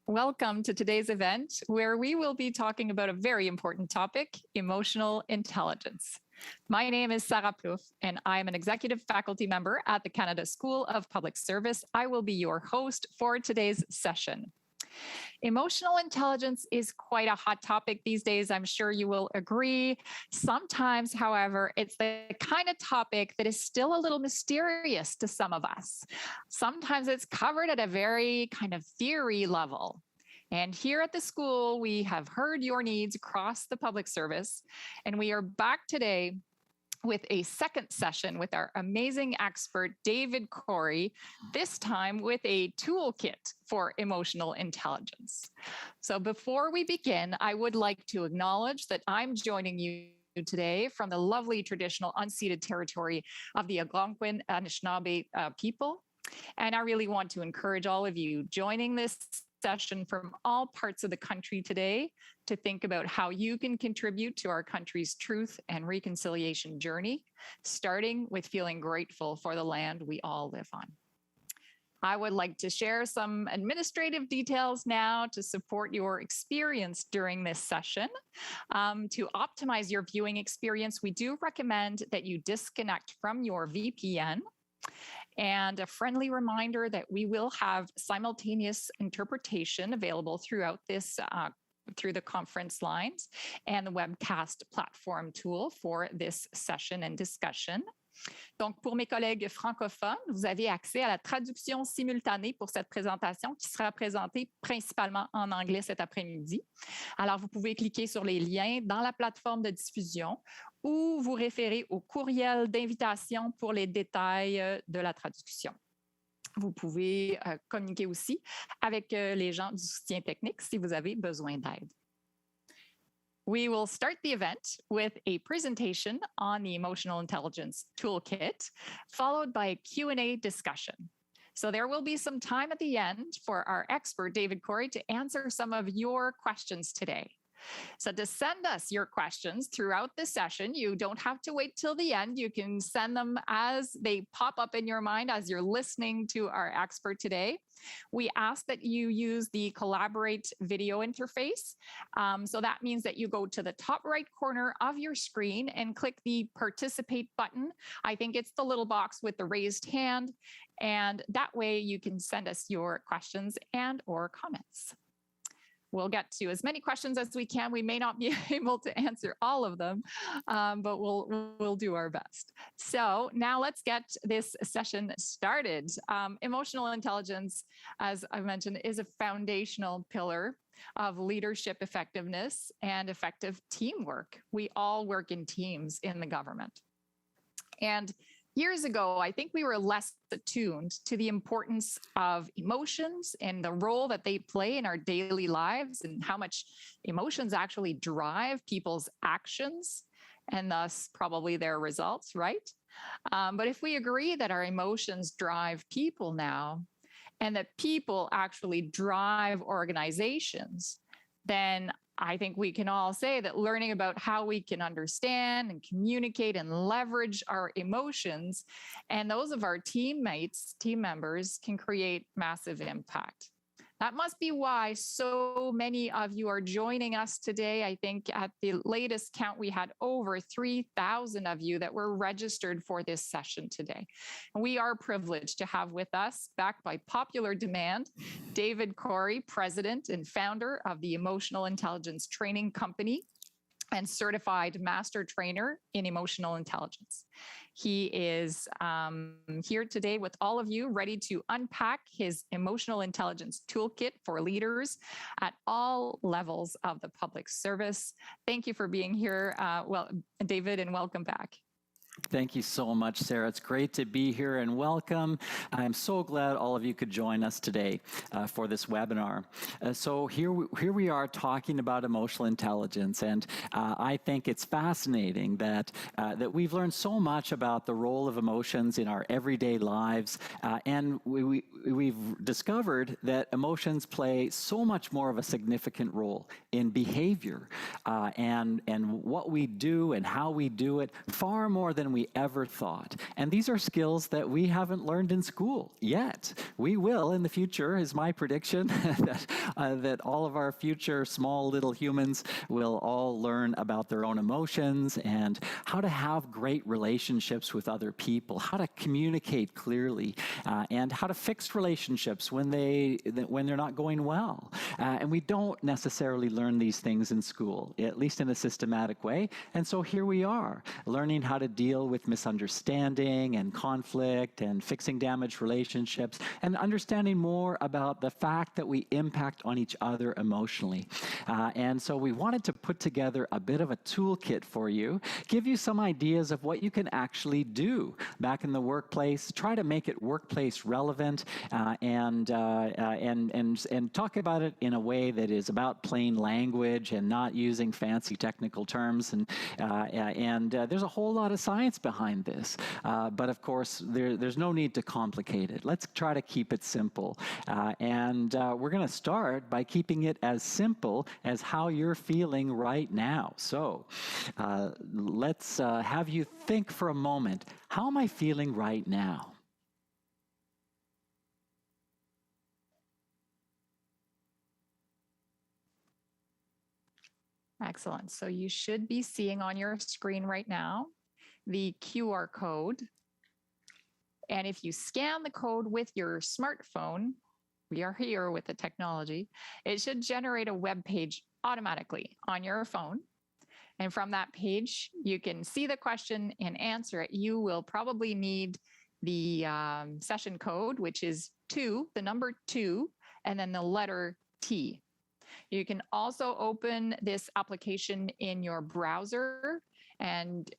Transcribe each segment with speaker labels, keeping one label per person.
Speaker 1: Welcome to today's event, where we will be talking about a very important topic, emotional intelligence. My name is Sarah Plouffe, and I am an executive faculty member at the Canada School of Public Service. I will be your host for today's session. Emotional intelligence is quite a hot topic these days, I'm sure you will agree. Sometimes, however, it's the kind of topic that is still a little mysterious to some of us. Sometimes it's covered at a very kind of theory level. And here at the school, we have heard your needs across the public service, and we are back today with a second session with our amazing expert, David Corey, this time with a toolkit for emotional intelligence. So before we begin, I would like to acknowledge that I'm joining you today from the lovely traditional unceded territory of the Algonquin Anishinaabe people. And I really want to encourage all of you joining this session from all parts of the country today to think about how you can contribute to our country's truth and reconciliation journey, starting with feeling grateful for the land we all live on. I would like to share some administrative details now to support your experience during this session. To optimize your viewing experience, we do recommend that you disconnect from your VPN. And a friendly reminder that we will have simultaneous interpretation available throughout this through the conference lines and the webcast platform tool for this session and discussion. Donc, pour mes collègues francophones, vous avez accès à la traduction simultanée pour cette présentation qui sera présentée principalement en anglais cet après-midi. Alors, vous pouvez cliquer sur les liens dans la plateforme de diffusion ou vous référer au courriel d'invitation pour les détails de la traduction. Vous pouvez communiquer aussi avec les gens du soutien technique si vous avez besoin d'aide. We will start the event with a presentation on the Emotional Intelligence Toolkit, followed by a Q&A discussion. So there will be some time at the end for our expert, David Corey, to answer some of your questions today. So to send us your questions throughout the session, you don't have to wait till the end. You can send them as they pop up in your mind as you're listening to our expert today. We ask that you use the Collaborate video interface. So that means that you go to the top right corner of your screen and click the Participate button. I think it's the little box with the raised hand. And that way you can send us your questions and or comments. We'll get to as many questions as we can. We may not be able to answer all of them, but we'll do our best. So now let's get this session started. Emotional intelligence, as I mentioned, is a foundational pillar of leadership effectiveness and effective teamwork. We all work in teams in the government. And years ago, I think we were less attuned to the importance of emotions and the role that they play in our daily lives and how much emotions actually drive people's actions and thus probably their results, right? But if we agree that our emotions drive people now and that people actually drive organizations, then I think we can all say that learning about how we can understand and communicate and leverage our emotions and those of our teammates, team members, can create massive impact. That must be why so many of you are joining us today. I think at the latest count, we had over 3,000 of you that were registered for this session today. And we are privileged to have with us, backed by popular demand, David Corey, president and founder of the Emotional Intelligence Training Company and certified master trainer in emotional intelligence. He is here today with all of you, ready to unpack his emotional intelligence toolkit for leaders at all levels of the public service. Thank you for being here, David, and welcome back.
Speaker 2: Thank you so much, Sarah. It's great to be here and welcome. I'm so glad all of you could join us today for this webinar. So here we are talking about emotional intelligence, and I think it's fascinating that we've learned so much about the role of emotions in our everyday lives, and we've discovered that emotions play so much more of a significant role in behavior and what we do and how we do it, far more than than we ever thought. And these are skills that we haven't learned in school yet. We will in the future, is my prediction, that all of our future small little humans will all learn about their own emotions and how to have great relationships with other people, how to communicate clearly, and how to fix relationships when they're not going well. And we don't necessarily learn these things in school, at least in a systematic way. And so here we are, learning how to deal with misunderstanding and conflict and fixing damaged relationships and understanding more about the fact that we impact on each other emotionally. And so we wanted to put together a bit of a toolkit for you, give you some ideas of what you can actually do back in the workplace, try to make it workplace relevant, and talk about it in a way that is about plain language and not using fancy technical terms. And there's a whole lot of science behind this. But of course, there's no need to complicate it. Let's try to keep it simple. We're going to start by keeping it as simple as how you're feeling right now. So let's have you think for a moment, how am I feeling right now?
Speaker 1: Excellent. So you should be seeing on your screen right now the QR code. And if you scan the code with your smartphone, we are here with the technology, it should generate a web page automatically on your phone. And from that page, you can see the question and answer it. You will probably need the session code, which is 2, the number 2, and then the letter T. You can also open this application in your browser and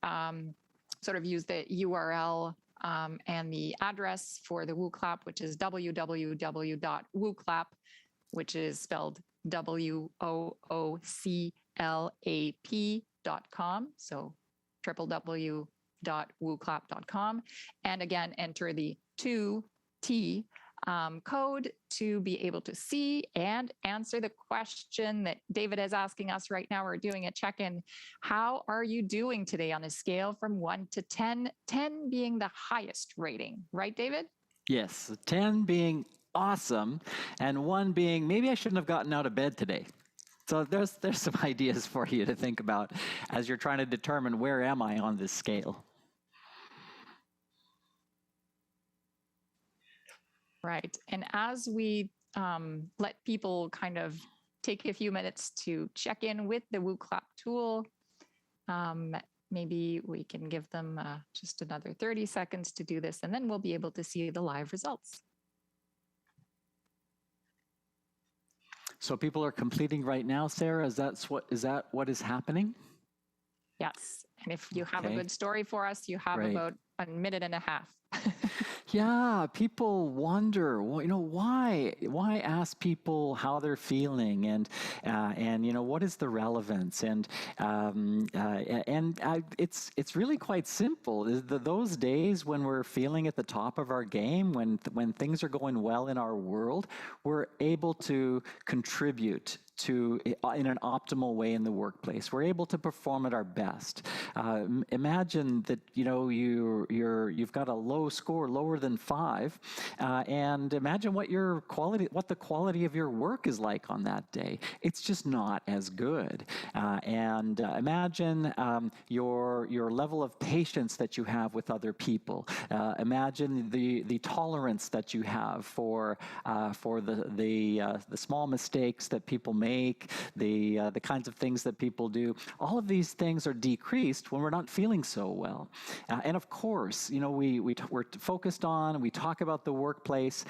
Speaker 1: sort of use the URL and the address for the WooClap, which is www.wooclap, which is spelled WOOCLAP.com. So www.wooclap.com. And again, enter the 2T code to be able to see and answer the question that David is asking us right now. We're doing a check-in. How are you doing today on a scale from 1 to 10, 10 being the highest rating, right, David?
Speaker 2: Yes, 10 being awesome and 1 being maybe I shouldn't have gotten out of bed today. So there's some ideas for you to think about as you're trying to determine where am I on this scale.
Speaker 1: Right. And as we let people kind of take a few minutes to check in with the WooClap tool, maybe we can give them just another 30 seconds to do this, and then we'll be able to see the live results.
Speaker 2: So people are completing right now, Sarah? Is that what is happening?
Speaker 1: Yes. And if you have a good story for us, you have about a minute and a half.
Speaker 2: Yeah, people wonder, well, why ask people how they're feeling, and what is the relevance, and it's really quite simple. Those days when we're feeling at the top of our game, when things are going well in our world, we're able to contribute in an optimal way in the workplace. We're able to perform at our best. Imagine that you've got a low score, lower than 5, and imagine what the quality of your work is like on that day. It's just not as good. And imagine your level of patience that you have with other people. Imagine the tolerance that you have for the small mistakes that people make, the kinds of things that people do. All of these things are decreased when we're not feeling so well. And of course, we're focused on, we talk about the workplace,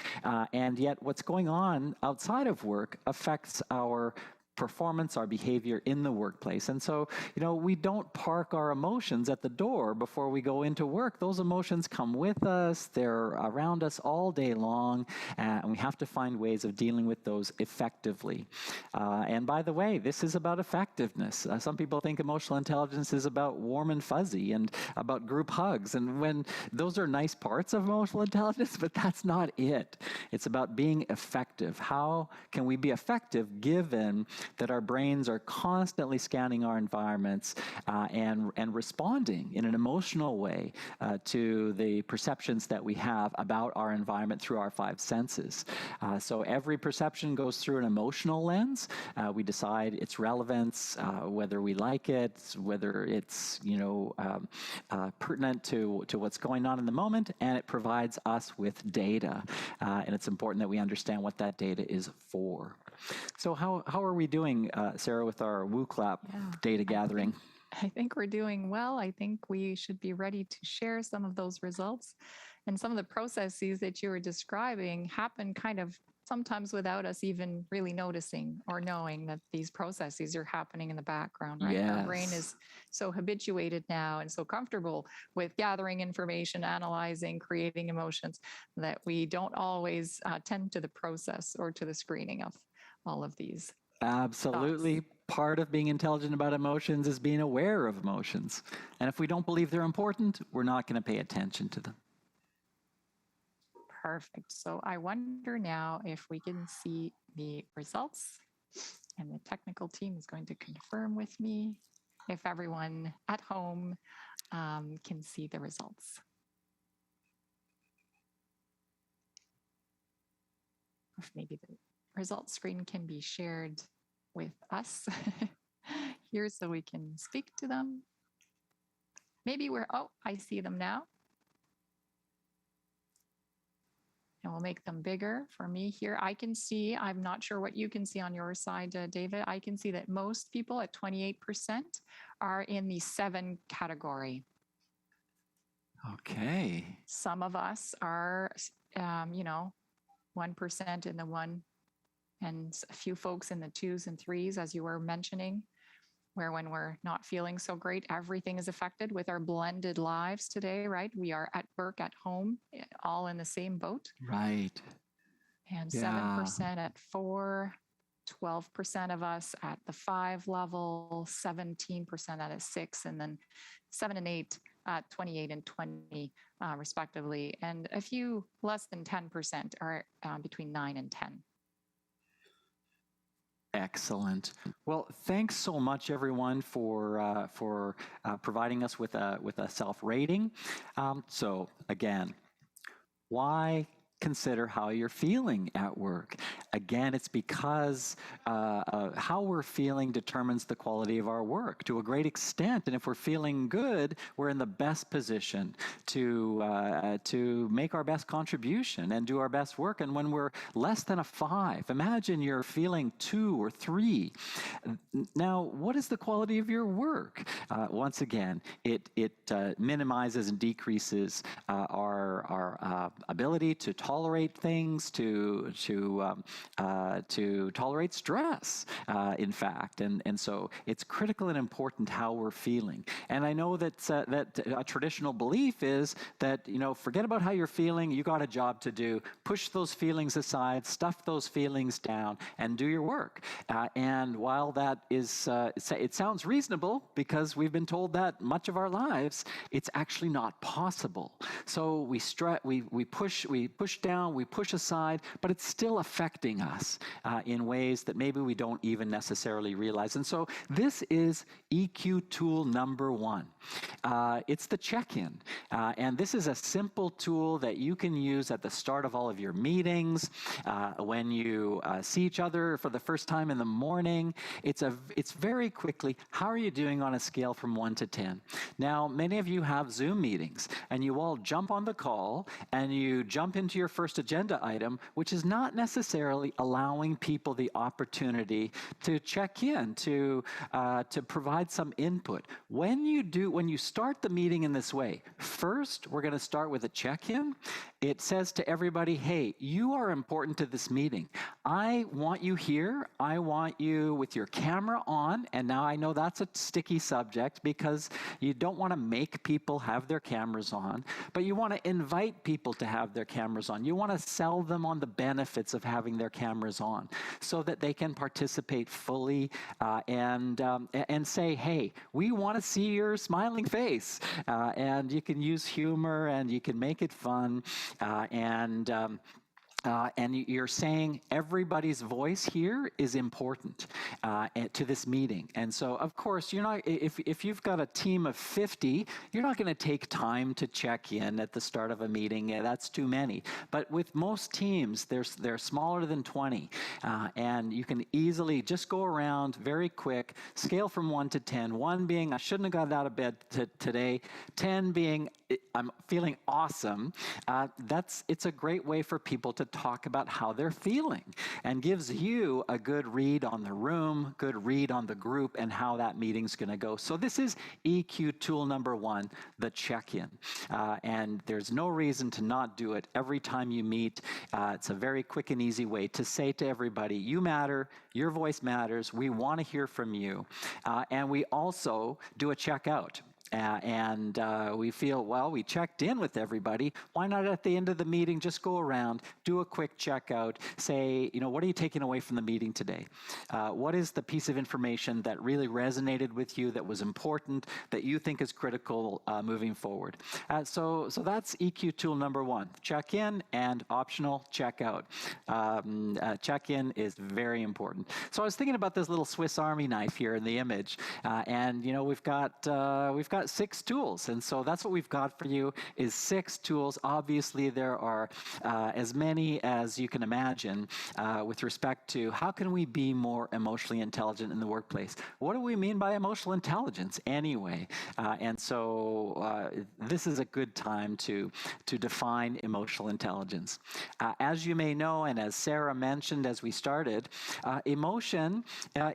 Speaker 2: and yet what's going on outside of work affects our performance, our behavior in the workplace. And so, we don't park our emotions at the door before we go into work. Those emotions come with us. They're around us all day long, and we have to find ways of dealing with those effectively. And by the way, this is about effectiveness. Some people think emotional intelligence is about warm and fuzzy and about group hugs. And when those are nice parts of emotional intelligence, but that's not it. It's about being effective. How can we be effective given that our brains are constantly scanning our environments and responding in an emotional way to the perceptions that we have about our environment through our five senses. So every perception goes through an emotional lens. We decide its relevance, whether we like it, whether it's pertinent to what's going on in the moment, and it provides us with data. And it's important that we understand what that data is for. So how are we doing, Sarah, with our WooClap data gathering?
Speaker 1: I think we're doing well. I think we should be ready to share some of those results. And some of the processes that you were describing happen kind of sometimes without us even really noticing or knowing that these processes are happening in the background, right?
Speaker 2: Yes.
Speaker 1: Our brain is so habituated now and so comfortable with gathering information, analyzing, creating emotions, that we don't always tend to the process or to the screening of all of these.
Speaker 2: Absolutely.
Speaker 1: Thoughts.
Speaker 2: Part of being intelligent about emotions is being aware of emotions. And if we don't believe they're important, we're not going to pay attention to them.
Speaker 1: Perfect. So I wonder now if we can see the results, and the technical team is going to confirm with me if everyone at home can see the results. If maybe the results screen can be shared with us here so we can speak to them. Maybe oh, I see them now. And we'll make them bigger for me here. I can see, I'm not sure what you can see on your side, David. I can see that most people at 28% are in the 7 category.
Speaker 2: Okay.
Speaker 1: Some of us are, 1% in the 1, and a few folks in the 2s and 3s, as you were mentioning, where when we're not feeling so great, everything is affected with our blended lives today, right? We are at work, at home, all in the same boat.
Speaker 2: Right.
Speaker 1: And 7% at 4, 12% of us at the 5 level, 17% at a 6, and then 7 and 8 at 28 and 20 respectively. And a few less than 10% are between 9 and 10.
Speaker 2: Excellent. Well, thanks so much, everyone, for providing us with a self-rating. So again, why consider how you're feeling at work? Again, it's because how we're feeling determines the quality of our work to a great extent. And if we're feeling good, we're in the best position to make our best contribution and do our best work. And when we're less than a 5, imagine you're feeling 2 or 3. Now, what is the quality of your work? Once again, it minimizes and decreases our ability to tolerate things, to tolerate stress, in fact. And so it's critical and important how we're feeling. And I know that that a traditional belief is that, forget about how you're feeling, you got a job to do, push those feelings aside, stuff those feelings down, and do your work. And while that is, it sounds reasonable because we've been told that much of our lives, it's actually not possible. So we push down, we push aside, but it's still affecting us in ways that maybe we don't even necessarily realize. And so this is EQ tool number 1. It's the check-in. And this is a simple tool that you can use at the start of all of your meetings, when you see each other for the first time in the morning. It's very quickly, how are you doing on a scale from 1 to 10? Now, many of you have Zoom meetings, and you all jump on the call, and you jump into your first agenda item, which is not necessarily allowing people the opportunity to check in, to provide some input. When you start the meeting in this way, first, we're going to start with a check-in. It says to everybody, hey, you are important to this meeting. I want you here. I want you with your camera on. And now I know that's a sticky subject because you don't want to make people have their cameras on, but you want to invite people to have their cameras on. You want to sell them on the benefits of having their cameras on so that they can participate fully and say, hey, we want to see your smiling face. And you can use humor and you can make it fun. and you're saying everybody's voice here is important to this meeting. And so, of course, you're not, if you've got a team of 50, you're not going to take time to check in at the start of a meeting. That's too many. But with most teams, they're smaller than 20, and you can easily just go around very quick, scale from 1 to 10. 1 being, I shouldn't have got out of bed today. 10 being, I'm feeling awesome. It's a great way for people to talk about how they're feeling, and gives you a good read on the room, good read on the group, and how that meeting's going to go. So this is EQ tool number 1, the check-in. And there's no reason to not do it every time you meet. It's a very quick and easy way to say to everybody, you matter, your voice matters, we want to hear from you. And we also do a checkout. And we feel, well, we checked in with everybody. Why not at the end of the meeting just go around, do a quick checkout, say, what are you taking away from the meeting today? What is the piece of information that really resonated with you, that was important, that you think is critical moving forward? So that's EQ tool number 1, check in, and optional checkout. Check-in is very important. So I was thinking about this little Swiss Army knife here in the image, and we've got 6 tools, and so that's what we've got for you is 6 tools. Obviously, there are as many as you can imagine with respect to how can we be more emotionally intelligent in the workplace. What do we mean by emotional intelligence anyway? And so this is a good time to define emotional intelligence. As you may know, and as Sarah mentioned as we started, emotion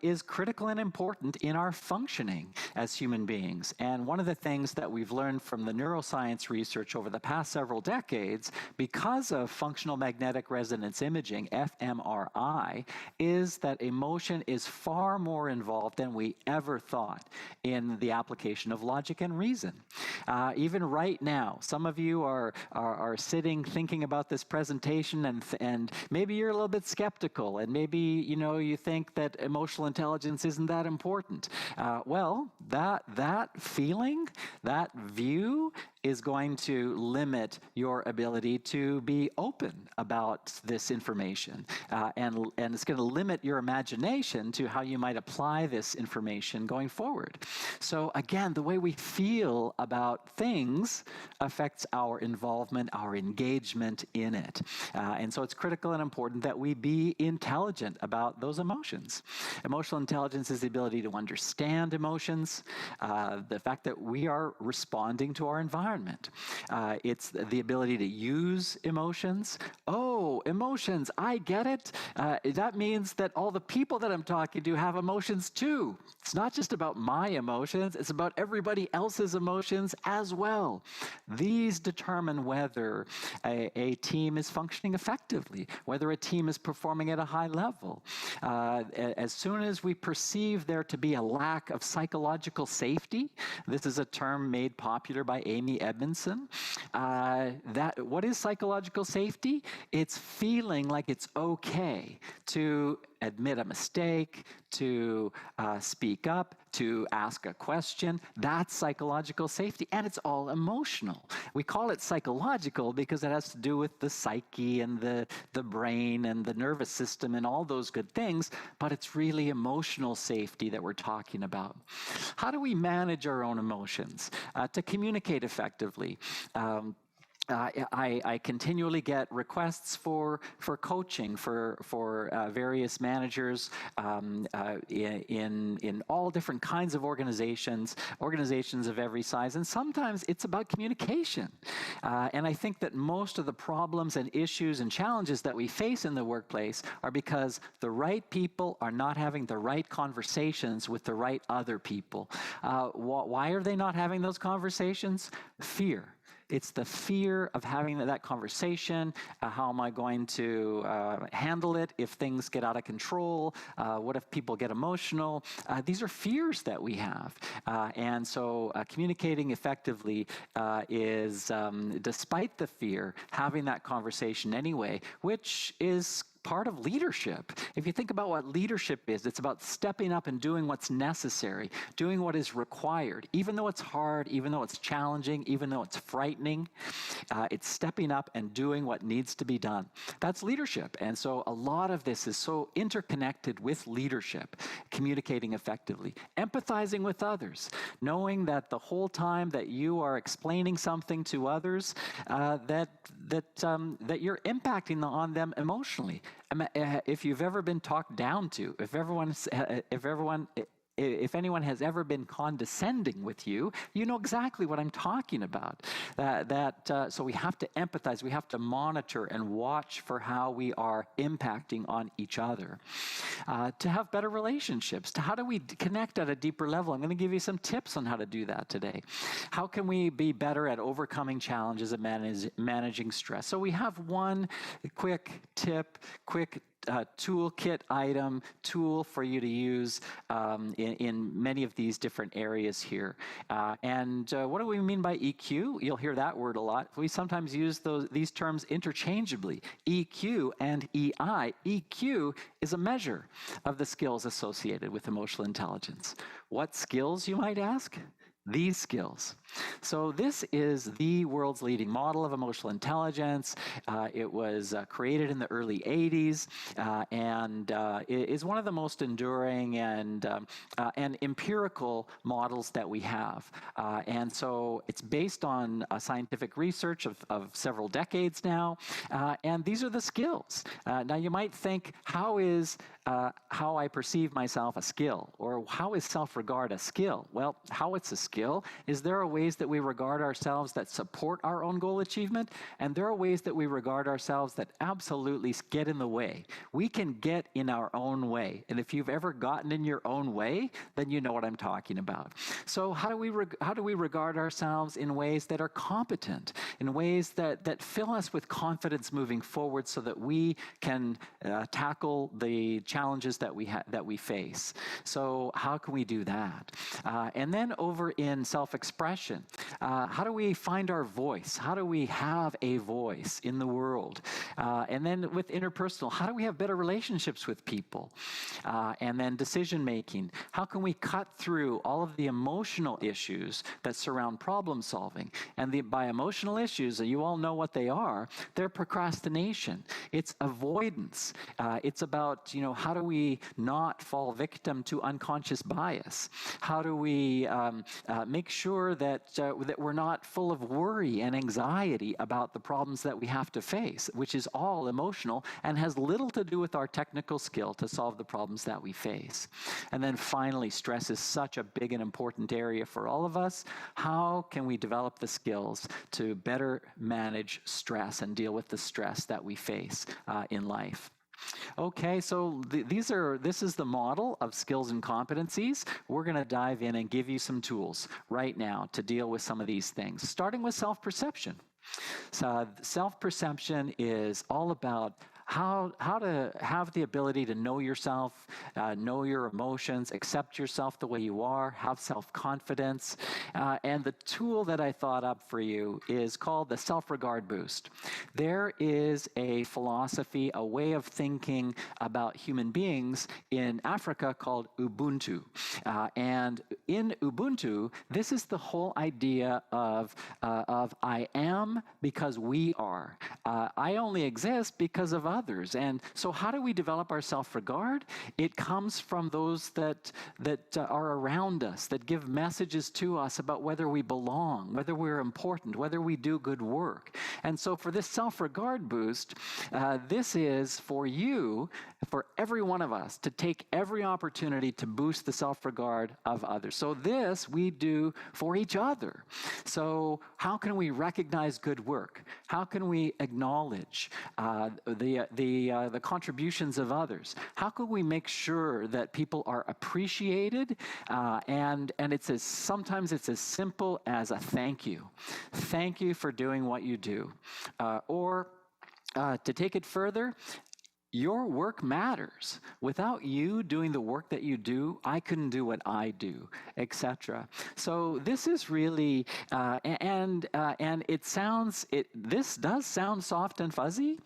Speaker 2: is critical and important in our functioning as human beings. And one of the things that we've learned from the neuroscience research over the past several decades, because of functional magnetic resonance imaging, fMRI, is that emotion is far more involved than we ever thought in the application of logic and reason. Even right now, some of you are sitting thinking about this presentation, and maybe you're a little bit skeptical, and maybe you think that emotional intelligence isn't that important. Well, that feeling, that view is going to limit your ability to be open about this information. And it's going to limit your imagination to how you might apply this information going forward. So again, the way we feel about things affects our involvement, our engagement in it. And so it's critical and important that we be intelligent about those emotions. Emotional intelligence is the ability to understand emotions, the fact that we are responding to our environment. It's the ability to use emotions. Oh, emotions, I get it. That means that all the people that I'm talking to have emotions too. It's not just about my emotions, it's about everybody else's emotions as well. These determine whether a team is functioning effectively, whether a team is performing at a high level. As soon as we perceive there to be a lack of psychological safety, this is a term made popular by Amy Edmondson. What is psychological safety? It's feeling like it's okay to admit a mistake, to speak up, to ask a question. That's psychological safety, and it's all emotional. We call it psychological because it has to do with the psyche and the brain and the nervous system and all those good things, but it's really emotional safety that we're talking about. How do we manage our own emotions to communicate effectively? I continually get requests for coaching for various managers in all different kinds of organizations of every size, and sometimes it's about communication. And I think that most of the problems and issues and challenges that we face in the workplace are because the right people are not having the right conversations with the right other people. Why are they not having those conversations? Fear. It's the fear of having that conversation. How am I going to handle it if things get out of control? What if people get emotional? These are fears that we have. And so communicating effectively is, despite the fear, having that conversation anyway, which is part of leadership. If you think about what leadership is, it's about stepping up and doing what's necessary, doing what is required, even though it's hard, even though it's challenging, even though it's frightening. It's stepping up and doing what needs to be done. That's leadership. And so a lot of this is so interconnected with leadership, communicating effectively, empathizing with others, knowing that the whole time that you are explaining something to others, that you're impacting on them emotionally. If you've ever been talked down to, if anyone has ever been condescending with you, you know exactly what I'm talking about. So we have to empathize, we have to monitor and watch for how we are impacting on each other. To have better relationships, how do we connect at a deeper level? I'm going to give you some tips on how to do that today. How can we be better at overcoming challenges and managing stress? So we have one quick tip, toolkit item, tool for you to use in many of these different areas here. What do we mean by EQ? You'll hear that word a lot. We sometimes use these terms interchangeably, EQ and EI. EQ is a measure of the skills associated with emotional intelligence. What skills, you might ask? These skills. So this is the world's leading model of emotional intelligence. It was created in the early 80s and it is one of the most enduring and empirical models that we have. And so it's based on scientific research of several decades now. And these are the skills. Now you might think, how is how I perceive myself a skill? Or how is self-regard a skill? Well, how it's a skill is there are ways that we regard ourselves that support our own goal achievement, and there are ways that we regard ourselves that absolutely get in the way. We can get in our own way, and if you've ever gotten in your own way, then you know what I'm talking about. So how do we regard ourselves in ways that are competent, in ways that fill us with confidence moving forward so that we can tackle the challenges that we face? So how can we do that? And then over in self-expression, how do we find our voice? How do we have a voice in the world? And then with interpersonal, how do we have better relationships with people? And then decision making, how can we cut through all of the emotional issues that surround problem solving? And by emotional issues, you all know what they are. They're procrastination. It's avoidance. It's about, how do we not fall victim to unconscious bias? How do we make sure that we're not full of worry and anxiety about the problems that we have to face, which is all emotional and has little to do with our technical skill to solve the problems that we face. And then finally, stress is such a big and important area for all of us. How can we develop the skills to better manage stress and deal with the stress that we face in life? Okay, so this is the model of skills and competencies. We're going to dive in and give you some tools right now to deal with some of these things, starting with self-perception. So self-perception is all about how to have the ability to know yourself, know your emotions, accept yourself the way you are, have self-confidence. And the tool that I thought up for you is called the Self-Regard Boost. There is a philosophy, a way of thinking about human beings in Africa called Ubuntu. And in Ubuntu, this is the whole idea of I am because we are. I only exist because of others. And so how do we develop our self-regard? It comes from those that are around us, that give messages to us about whether we belong, whether we're important, whether we do good work. And so for this self-regard boost, this is for you, for every one of us, to take every opportunity to boost the self-regard of others. So this we do for each other. So how can we recognize good work? How can we acknowledge the contributions of others? How can we make sure that people are appreciated? And sometimes it's as simple as a thank you. Thank you for doing what you do. Or to take it further, your work matters. Without you doing the work that you do, I couldn't do what I do, etc. So this is really, and this does sound soft and fuzzy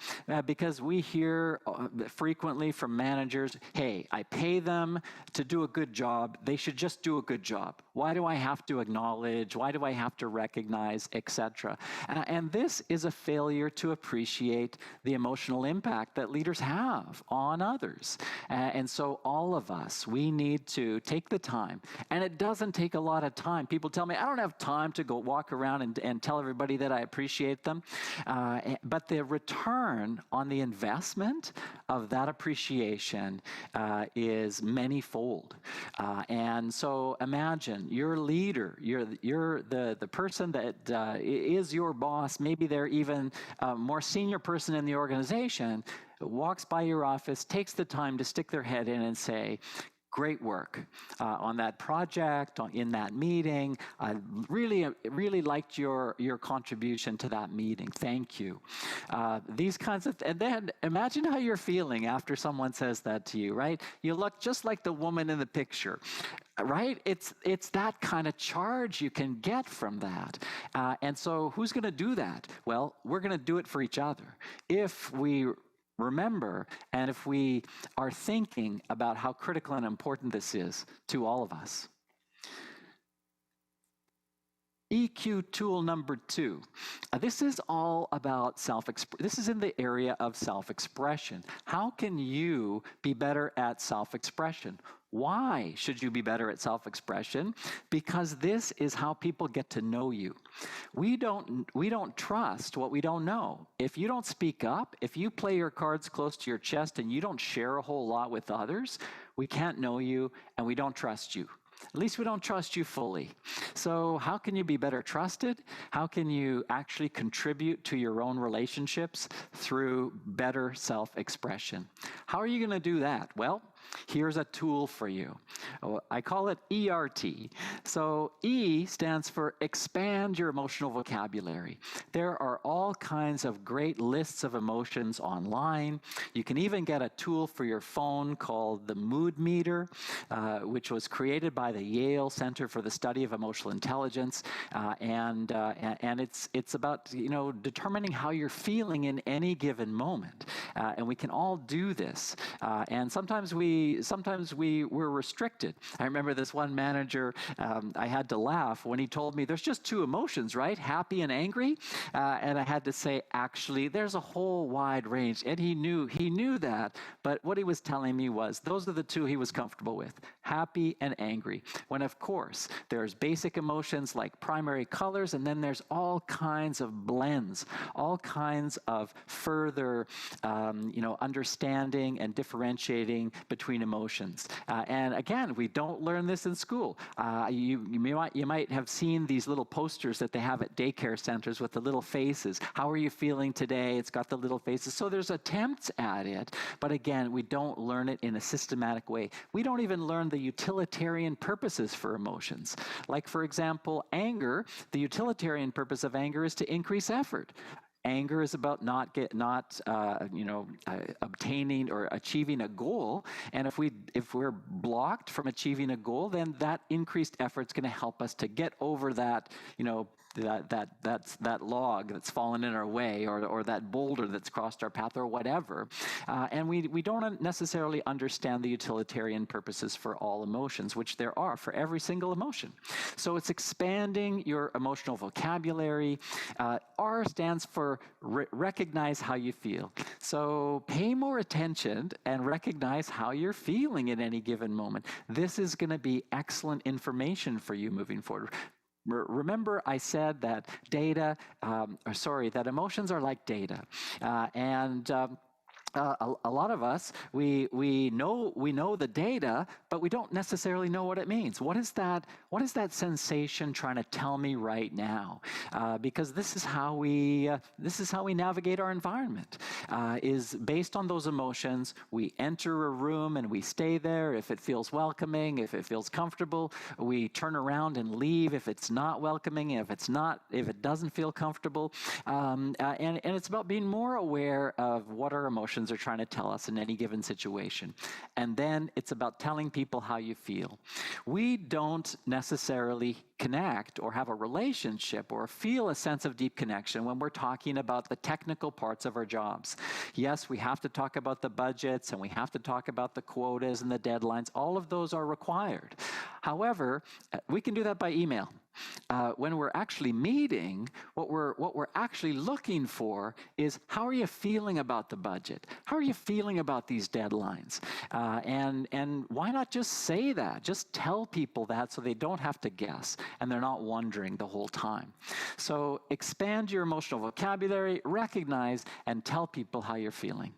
Speaker 2: because we hear frequently from managers, hey, I pay them to do a good job. They should just do a good job. Why do I have to acknowledge? Why do I have to recognize, etc.? And this is a failure to appreciate the emotional impact that leaders have on others. And so all of us, we need to take the time. And it doesn't take a lot of time. People tell me, I don't have time to go walk around and tell everybody that I appreciate them. But the return on the investment of that appreciation is manyfold. And so imagine your leader, you're the person that is your boss, maybe they're even a more senior person in the organization, walks by your office, takes the time to stick their head in and say, great work on that project, in that meeting. I really liked your contribution to that meeting. Thank you. These kinds of, and then imagine how you're feeling after someone says that to you, right? You look just like the woman in the picture, right? It's that kind of charge you can get from that. And so who's going to do that? Well, we're going to do it for each other. If we remember, and if we are thinking about how critical and important this is to all of us. EQ tool number 2. This is all about this is in the area of self-expression. How can you be better at self-expression? Why should you be better at self-expression? Because this is how people get to know you. We don't trust what we don't know. If you don't speak up, if you play your cards close to your chest and you don't share a whole lot with others, we can't know you and we don't trust you. At least we don't trust you fully. So how can you be better trusted? How can you actually contribute to your own relationships through better self-expression? How are you going to do that? Well, here's a tool for you. I call it ERT. So E stands for expand your emotional vocabulary. There are all kinds of great lists of emotions online. You can even get a tool for your phone called the Mood Meter, which was created by the Yale Center for the Study of Emotional Intelligence. And it's about determining how you're feeling in any given moment. And we can all do this. And sometimes we were restricted. I remember this one manager, I had to laugh when he told me there's just 2 emotions, right? Happy and angry. And I had to say, actually, there's a whole wide range. And he knew that. But what he was telling me was those are the 2 he was comfortable with, happy and angry. When of course, there's basic emotions like primary colors, and then there's all kinds of blends, all kinds of further understanding and differentiating between emotions. And again, we don't learn this in school. You might have seen these little posters that they have at daycare centers with the little faces. How are you feeling today? It's got the little faces. So there's attempts at it, but again, we don't learn it in a systematic way. We don't even learn the utilitarian purposes for emotions. Like, for example, anger. The utilitarian purpose of anger is to increase effort. Anger is about not obtaining or achieving a goal. And if we're blocked from achieving a goal, then that increased effort is going to help us to get over that, that log that's fallen in our way, or that boulder that's crossed our path, or whatever. And we don't necessarily understand the utilitarian purposes for all emotions, which there are for every single emotion. So it's expanding your emotional vocabulary. R stands for recognize how you feel. So pay more attention and recognize how you're feeling at any given moment. This is going to be excellent information for you moving forward. Remember, I said that that emotions are like data, a lot of us, we know the data, but we don't necessarily know what it means. What is that sensation trying to tell me right now? Because this is how we navigate our environment. Is based on those emotions. We enter a room and we stay there if it feels welcoming, if it feels comfortable. We turn around and leave if it's not welcoming, if it doesn't feel comfortable. And it's about being more aware of what our emotions emotions are trying to tell us in any given situation. And then it's about telling people how you feel. We don't necessarily connect or have a relationship or feel a sense of deep connection when we're talking about the technical parts of our jobs. Yes, we have to talk about the budgets and we have to talk about the quotas and the deadlines. All of those are required. However, we can do that by email. When we're actually meeting, what we're actually looking for is, how are you feeling about the budget? How are you feeling about these deadlines? And why not just say that? Just tell people that so they don't have to guess and they're not wondering the whole time. So expand your emotional vocabulary, recognize, and tell people how you're feeling.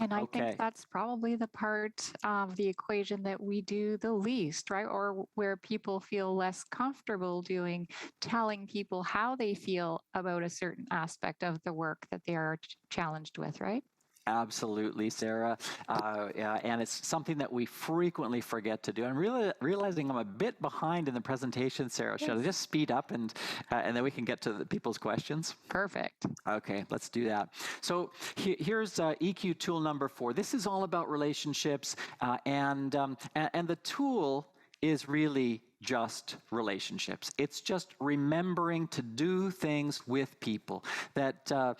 Speaker 1: And I think that's probably the part of the equation that we do the least, right? Or where people feel less comfortable doing, telling people how they feel about a certain aspect of the work that they are challenged with, right?
Speaker 2: Absolutely, Sarah. And it's something that we frequently forget to do. I'm really realizing I'm a bit behind in the presentation, Sarah. Yes. Should I just speed up and then we can get to the people's questions?
Speaker 1: Perfect.
Speaker 2: Okay, let's do that. So here's EQ tool number 4. This is all about relationships, and the tool is really just relationships. It's just remembering to do things with people. That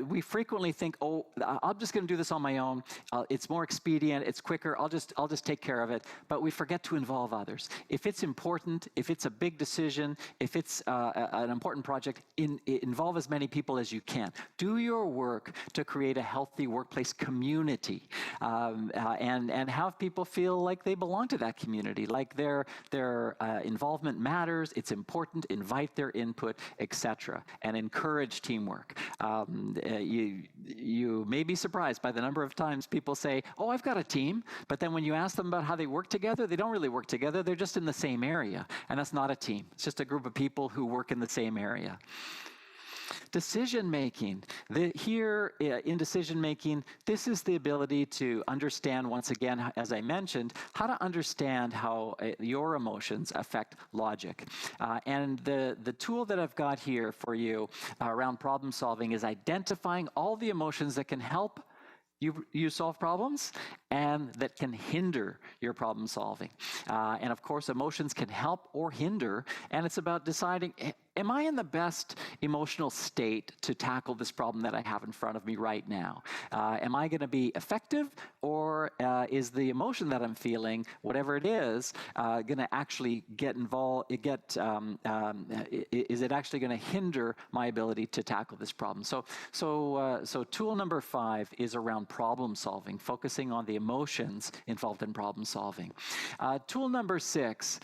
Speaker 2: we frequently think, oh, I'm just going to do this on my own. It's more expedient. It's quicker. I'll just take care of it. But we forget to involve others. If it's important, if it's a big decision, if it's an important project, involve as many people as you can. Do your work to create a healthy workplace community, and have people feel like they belong to that community, like their involvement matters, it's important, invite their input, etc., and encourage teamwork. You may be surprised by the number of times people say, oh, I've got a team, but then when you ask them about how they work together, they don't really work together, they're just in the same area, and that's not a team. It's just a group of people who work in the same area. Decision-making. Here in decision-making, this is the ability to understand, once again, as I mentioned, how to understand how your emotions affect logic. And the tool that I've got here for you around problem solving is identifying all the emotions that can help you solve problems and that can hinder your problem solving. And of course, emotions can help or hinder, and it's about deciding, am I in the best emotional state to tackle this problem that I have in front of me right now? Am I going to be effective, or is the emotion that I'm feeling, whatever it is, going to actually get involved, is it actually going to hinder my ability to tackle this problem? So tool number 5 is around problem solving, focusing on the emotions involved in problem solving. Tool number 6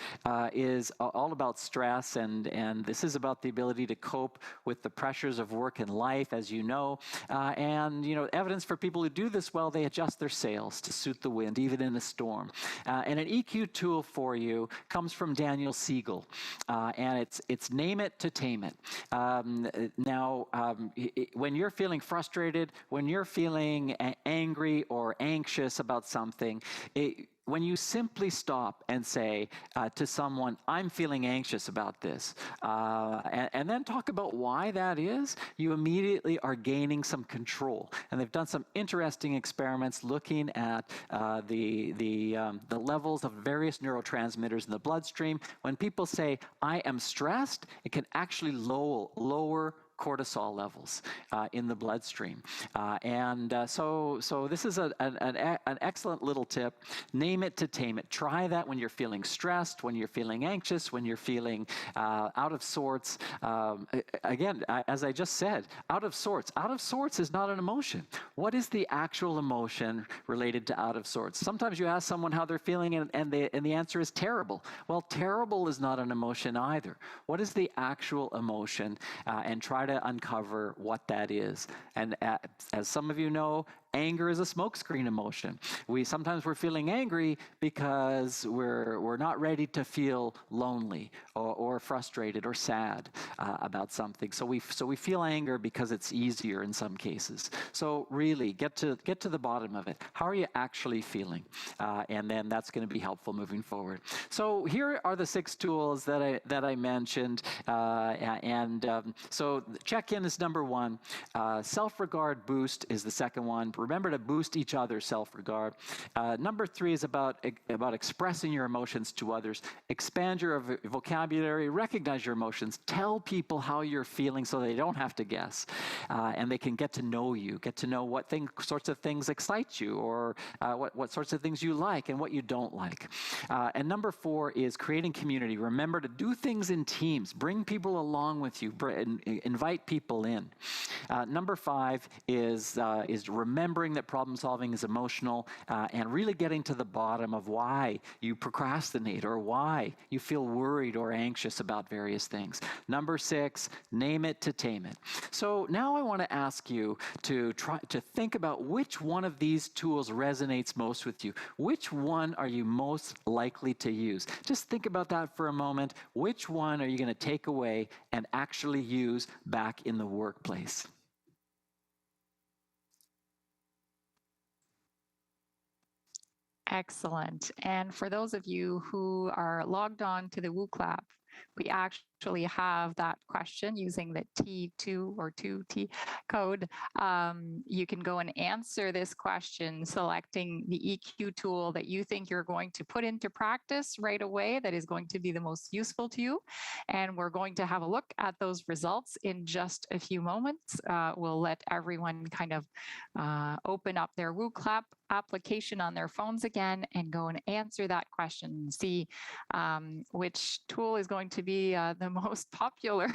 Speaker 2: is all about stress, and this is about the ability to cope with the pressures of work and life, as you know. And evidence for people who do this well, they adjust their sails to suit the wind, even in a storm. And an EQ tool for you comes from Daniel Siegel, and it's name it to tame it. When you're feeling frustrated, when you're feeling angry or anxious about something, when you simply stop and say to someone, I'm feeling anxious about this, and then talk about why that is, you immediately are gaining some control. And they've done some interesting experiments looking at the levels of various neurotransmitters in the bloodstream. When people say, I am stressed, it can actually lower cortisol levels in the bloodstream. So this is an excellent little tip. Name it to tame it. Try that when you're feeling stressed, when you're feeling anxious, when you're feeling out of sorts. Again, as I just said, out of sorts. Out of sorts is not an emotion. What is the actual emotion related to out of sorts? Sometimes you ask someone how they're feeling and the answer is terrible. Well, terrible is not an emotion either. What is the actual emotion? And try to uncover what that is. And as some of you know, anger is a smokescreen emotion. Sometimes we're feeling angry because we're not ready to feel lonely or frustrated or sad about something. So we feel anger because it's easier in some cases. So really get to the bottom of it. How are you actually feeling? And then that's going to be helpful moving forward. So here are the 6 tools that I mentioned. So check-in is number 1. Self-regard boost is the second one. Remember to boost each other's self-regard. Number 3 is about expressing your emotions to others. Expand your vocabulary, recognize your emotions, tell people how you're feeling so they don't have to guess, and they can get to know you, get to know what sorts of things excite you, or what sorts of things you like and what you don't like. And number 4 is creating community. Remember to do things in teams, bring people along with you, invite people in. Number 5 is remembering that problem solving is emotional, and really getting to the bottom of why you procrastinate or why you feel worried or anxious about various things. Number 6, name it to tame it. So now I want to ask you to try to think about which one of these tools resonates most with you. Which one are you most likely to use? Just think about that for a moment. Which one are you going to take away and actually use back in the workplace?
Speaker 1: Excellent. And for those of you who are logged on to the WooClap, we actually have that question using the T2 or 2T code. You can go and answer this question selecting the EQ tool that you think you're going to put into practice right away that is going to be the most useful to you. And we're going to have a look at those results in just a few moments. We'll let everyone kind of open up their WooClap application on their phones again and go and answer that question and see which tool is going to be the most popular.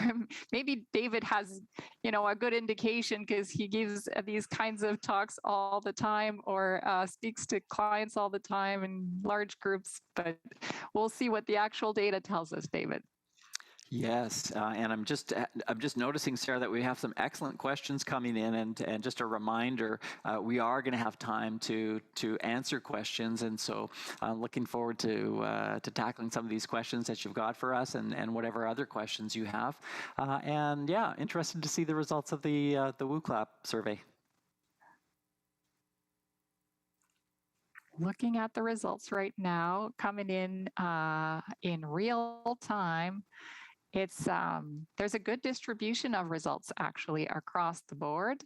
Speaker 1: Maybe David has, a good indication because he gives these kinds of talks all the time, or speaks to clients all the time in large groups, but we'll see what the actual data tells us, David.
Speaker 2: Yes, and I'm just noticing, Sarah, that we have some excellent questions coming in, and just a reminder, we are going to have time to answer questions, and so I'm looking forward to tackling some of these questions that you've got for us, and whatever other questions you have, and yeah, interested to see the results of the WooClap survey.
Speaker 1: Looking at the results right now, coming in real time. It's there's a good distribution of results actually across the board.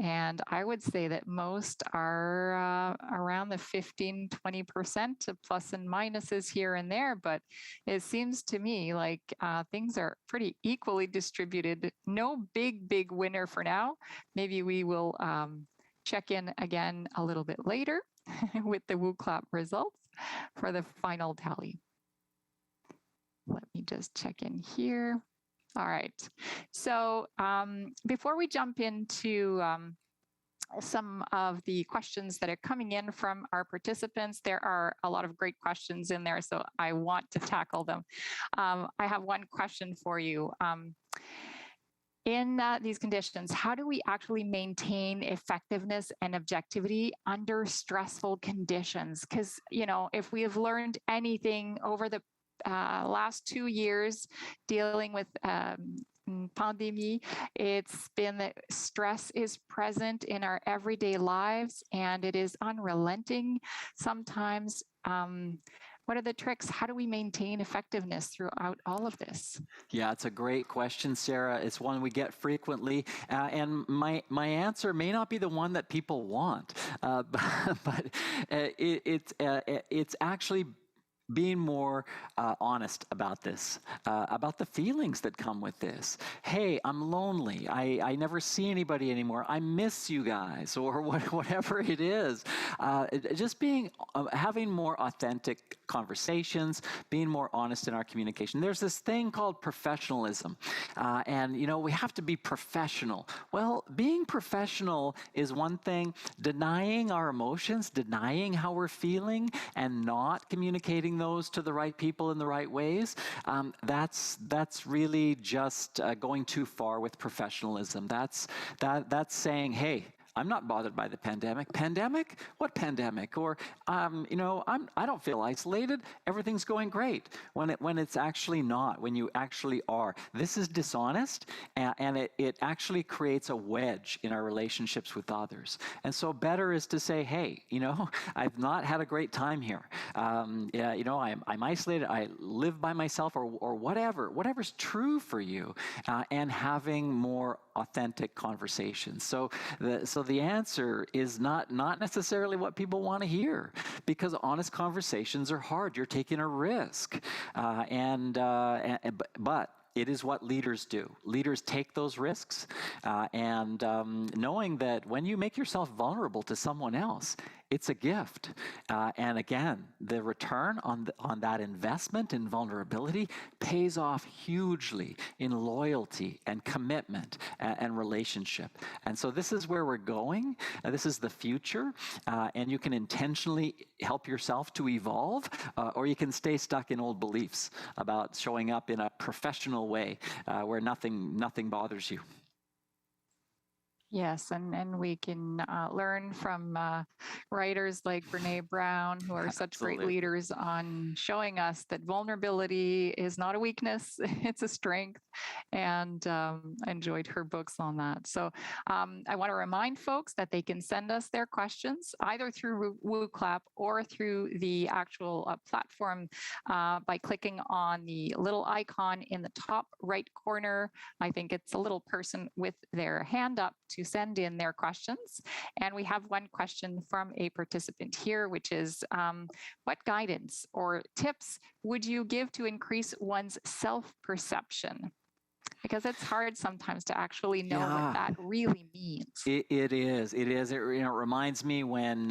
Speaker 1: And I would say that most are around the 15, 20% of plus and minuses here and there. But it seems to me like things are pretty equally distributed. No big winner for now. Maybe we will check in again a little bit later with the WooClap results for the final tally. Let me just check in here. All right. So before we jump into some of the questions that are coming in from our participants, there are a lot of great questions in there, so I want to tackle them. I have one question for you. In these conditions, how do we actually maintain effectiveness and objectivity under stressful conditions? Because, if we have learned anything over the last 2 years dealing with pandemic, it's been that stress is present in our everyday lives and it is unrelenting sometimes. What are the tricks? How do we maintain effectiveness throughout all of this?
Speaker 2: Yeah, it's a great question, Sarah. It's one we get frequently, and my answer may not be the one that people want, but it's actually being more honest about this, about the feelings that come with this. Hey, I'm lonely. I never see anybody anymore. I miss you guys, or whatever it is. Just having more authentic conversations, being more honest in our communication. There's this thing called professionalism, and we have to be professional. Well, being professional is one thing. Denying our emotions, denying how we're feeling, and not communicating those to the right people in the right ways, that's really just going too far with professionalism. That's saying, hey, I'm not bothered by the pandemic. Pandemic? What pandemic? Or, I don't feel isolated. Everything's going great. When it's actually not, when you actually are. This is dishonest, and it actually creates a wedge in our relationships with others. And so better is to say, hey, I've not had a great time here. I'm isolated. I live by myself, or whatever's true for you, and having more authentic conversations. So so the answer is not necessarily what people want to hear, because honest conversations are hard. You're taking a risk, but it is what leaders do. Leaders take those risks, and knowing that when you make yourself vulnerable to someone else, it's a gift. And again, the return on that investment in vulnerability pays off hugely in loyalty and commitment and relationship. And so this is where we're going. This is the future. And you can intentionally help yourself to evolve, or you can stay stuck in old beliefs about showing up in a professional way where nothing bothers you.
Speaker 1: Yes, and we can learn from writers like Brene Brown, who are such great leaders on showing us that vulnerability is not a weakness, it's a strength, and I enjoyed her books on that. So I want to remind folks that they can send us their questions either through WooClap or through the actual platform by clicking on the little icon in the top right corner. I think it's a little person with their hand up to send in their questions. And we have one question from a participant here, which is, what guidance or tips would you give to increase one's self-perception? Because it's hard sometimes to actually know what that really means.
Speaker 2: It is. It reminds me when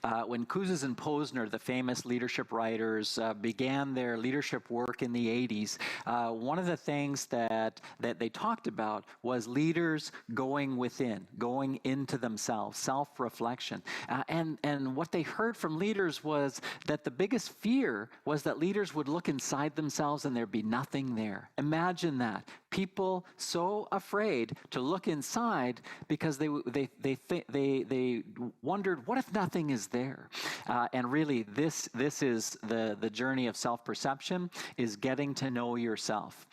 Speaker 2: Kouzes and Posner, the famous leadership writers, began their leadership work in the 80s. One of the things that they talked about was leaders going within, going into themselves, self-reflection. And what they heard from leaders was that the biggest fear was that leaders would look inside themselves and there'd be nothing there. Imagine that. People so afraid to look inside because they wondered, what if nothing is there? And really, this is the journey of self-perception, is getting to know yourself.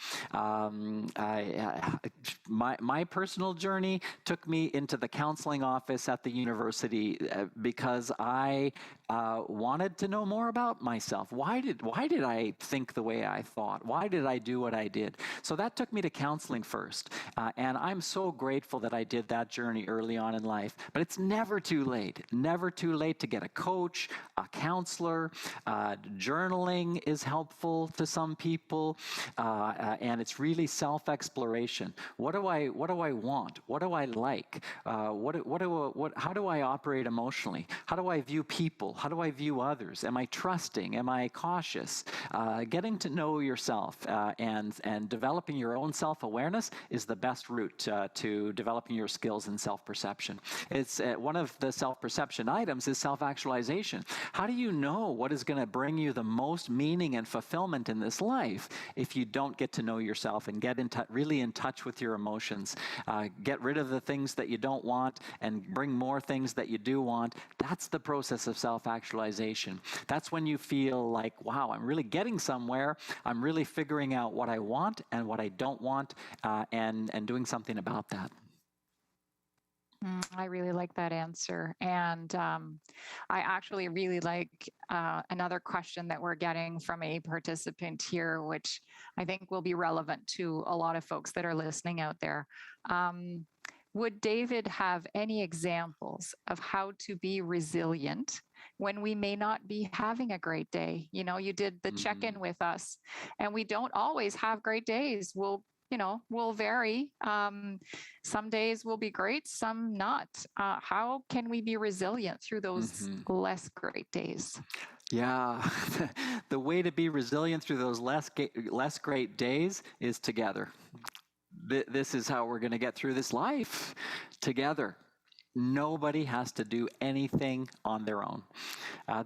Speaker 2: My personal journey took me into the counseling office at the university because I wanted to know more about myself. Why did I think the way I thought? Why did I do what I did? So that took me to counseling first. And I'm so grateful that I did that journey early on in life. But it's never too late to get a coach, a counselor. Journaling is helpful to some people. And it's really self-exploration. What do I want? What do I like? How do I operate emotionally? How do I view people? How do I view others? Am I trusting? Am I cautious? Getting to know yourself and developing your own self-awareness is the best route to developing your skills in self-perception. It's one of the self-perception items is self-actualization. How do you know what is going to bring you the most meaning and fulfillment in this life if you don't get to know yourself and get really in touch with your emotions? Get rid of the things that you don't want and bring more things that you do want. That's the process of self-actualization. That's when you feel like, wow, I'm really getting somewhere. I'm really figuring out what I want and what I don't want, and doing something about that.
Speaker 1: I really like that answer. And I actually really like another question that we're getting from a participant here, which I think will be relevant to a lot of folks that are listening out there. Would David have any examples of how to be resilient when we may not be having a great day? You know, you did the check-in with us, and we don't always have great days. We'll vary. Some days will be great, some not. How can we be resilient through those less great days?
Speaker 2: Yeah, the way to be resilient through those less great days is together. This is how we're going to get through this life, together. Nobody has to do anything on their own.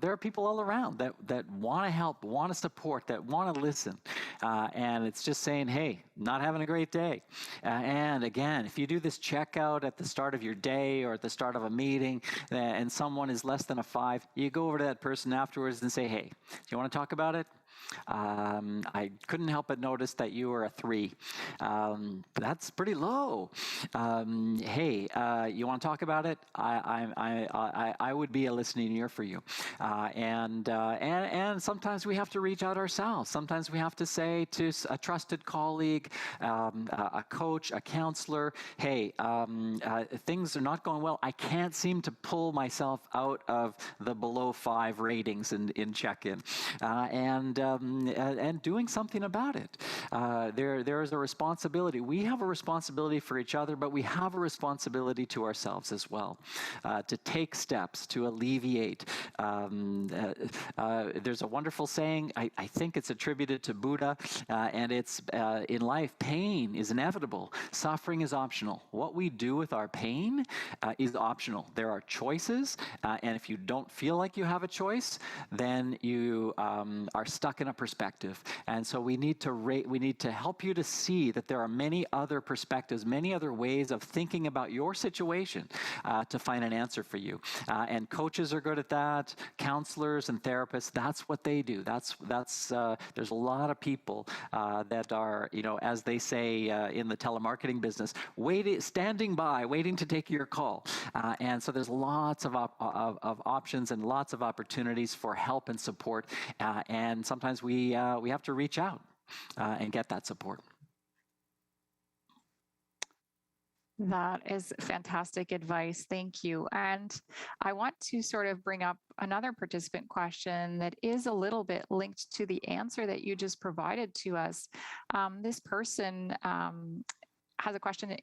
Speaker 2: There are people all around that want to help, want to support, that want to listen. And it's just saying, hey, not having a great day. And again, if you do this checkout at the start of your day or at the start of a meeting and someone is less than a 5, you go over to that person afterwards and say, hey, do you want to talk about it? I couldn't help but notice that you were a 3. That's pretty low. Hey, you want to talk about it? I would be a listening ear for you. And sometimes we have to reach out ourselves. Sometimes we have to say to a trusted colleague, a coach, a counselor, hey, things are not going well. I can't seem to pull myself out of the below 5 ratings in check-in, and doing something about it. There is a responsibility. We have a responsibility for each other, but we have a responsibility to ourselves as well, to take steps to alleviate. There's a wonderful saying, I think it's attributed to Buddha, and it's in life, pain is inevitable. Suffering is optional. What we do with our pain is optional. There are choices, and if you don't feel like you have a choice, then you are stuck in a perspective. And so we need to help you to see that there are many other perspectives, many other ways of thinking about your situation to find an answer for you. And coaches are good at that. Counselors and therapists, that's what they do. There's a lot of people that are, as they say in the telemarketing business, standing by, waiting to take your call. And so there's lots of options and lots of opportunities for help and support. And sometimes we have to reach out and get that support.
Speaker 1: That is fantastic advice. Thank you. And I want to sort of bring up another participant question that is a little bit linked to the answer that you just provided to us. This person has a question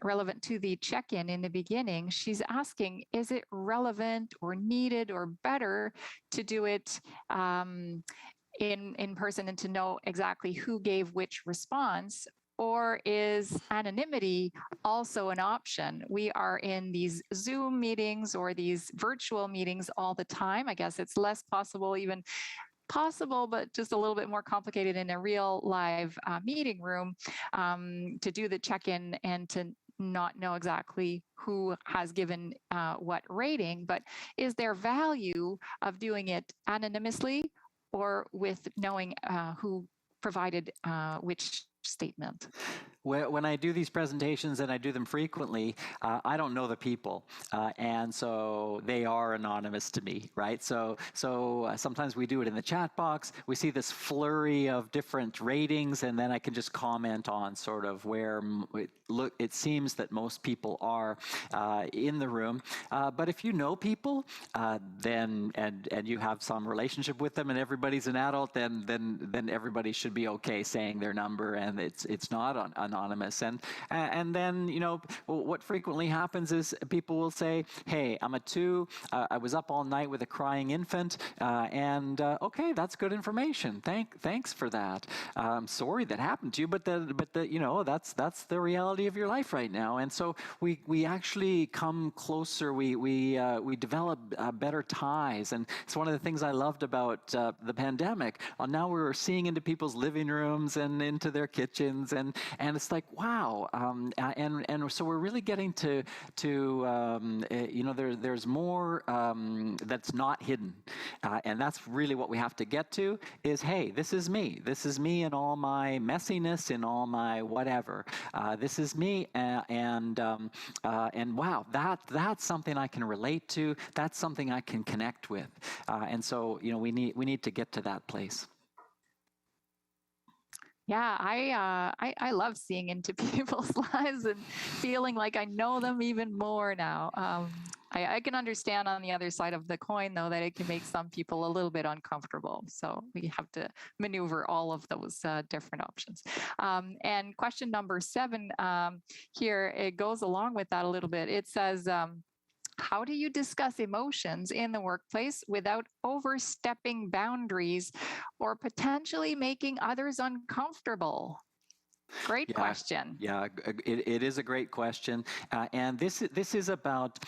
Speaker 1: relevant to the check-in in the beginning. She's asking, is it relevant or needed or better to do it in person and to know exactly who gave which response? Or is anonymity also an option? We are in these Zoom meetings or these virtual meetings all the time. I guess it's less possible, even possible, but just a little bit more complicated in a real live meeting room to do the check-in and to not know exactly who has given what rating. But is there value of doing it anonymously or with knowing who provided which statement?
Speaker 2: When I do these presentations, and I do them frequently, I don't know the people, and so they are anonymous to me, right? So sometimes we do it in the chat box. We see this flurry of different ratings, and then I can just comment on sort of where it seems that most people are in the room. But if you know people, then and you have some relationship with them, and everybody's an adult, then everybody should be okay saying their number, and it's not anonymous. And then, what frequently happens is people will say, hey, I'm a 2, I was up all night with a crying infant, and okay, that's good information. Thanks for that. I'm sorry that happened to you, but that's the reality of your life right now. And so we actually come closer. We develop better ties, and it's one of the things I loved about the pandemic. Now we're seeing into people's living rooms and into their kitchens, and it's like, wow, and so we're really getting to there's more that's not hidden, and that's really what we have to get to. Is, hey, this is me in all my messiness, in all my whatever. This is me, and wow, that's something I can relate to. That's something I can connect with, and so we need to get to that place.
Speaker 1: Yeah, I love seeing into people's lives and feeling like I know them even more now. I can understand on the other side of the coin, though, that it can make some people a little bit uncomfortable. So we have to maneuver all of those different options. And question number 7 here, it goes along with that a little bit. It says, how do you discuss emotions in the workplace without overstepping boundaries or potentially making others uncomfortable? Great question.
Speaker 2: Yeah, it is a great question. And this is about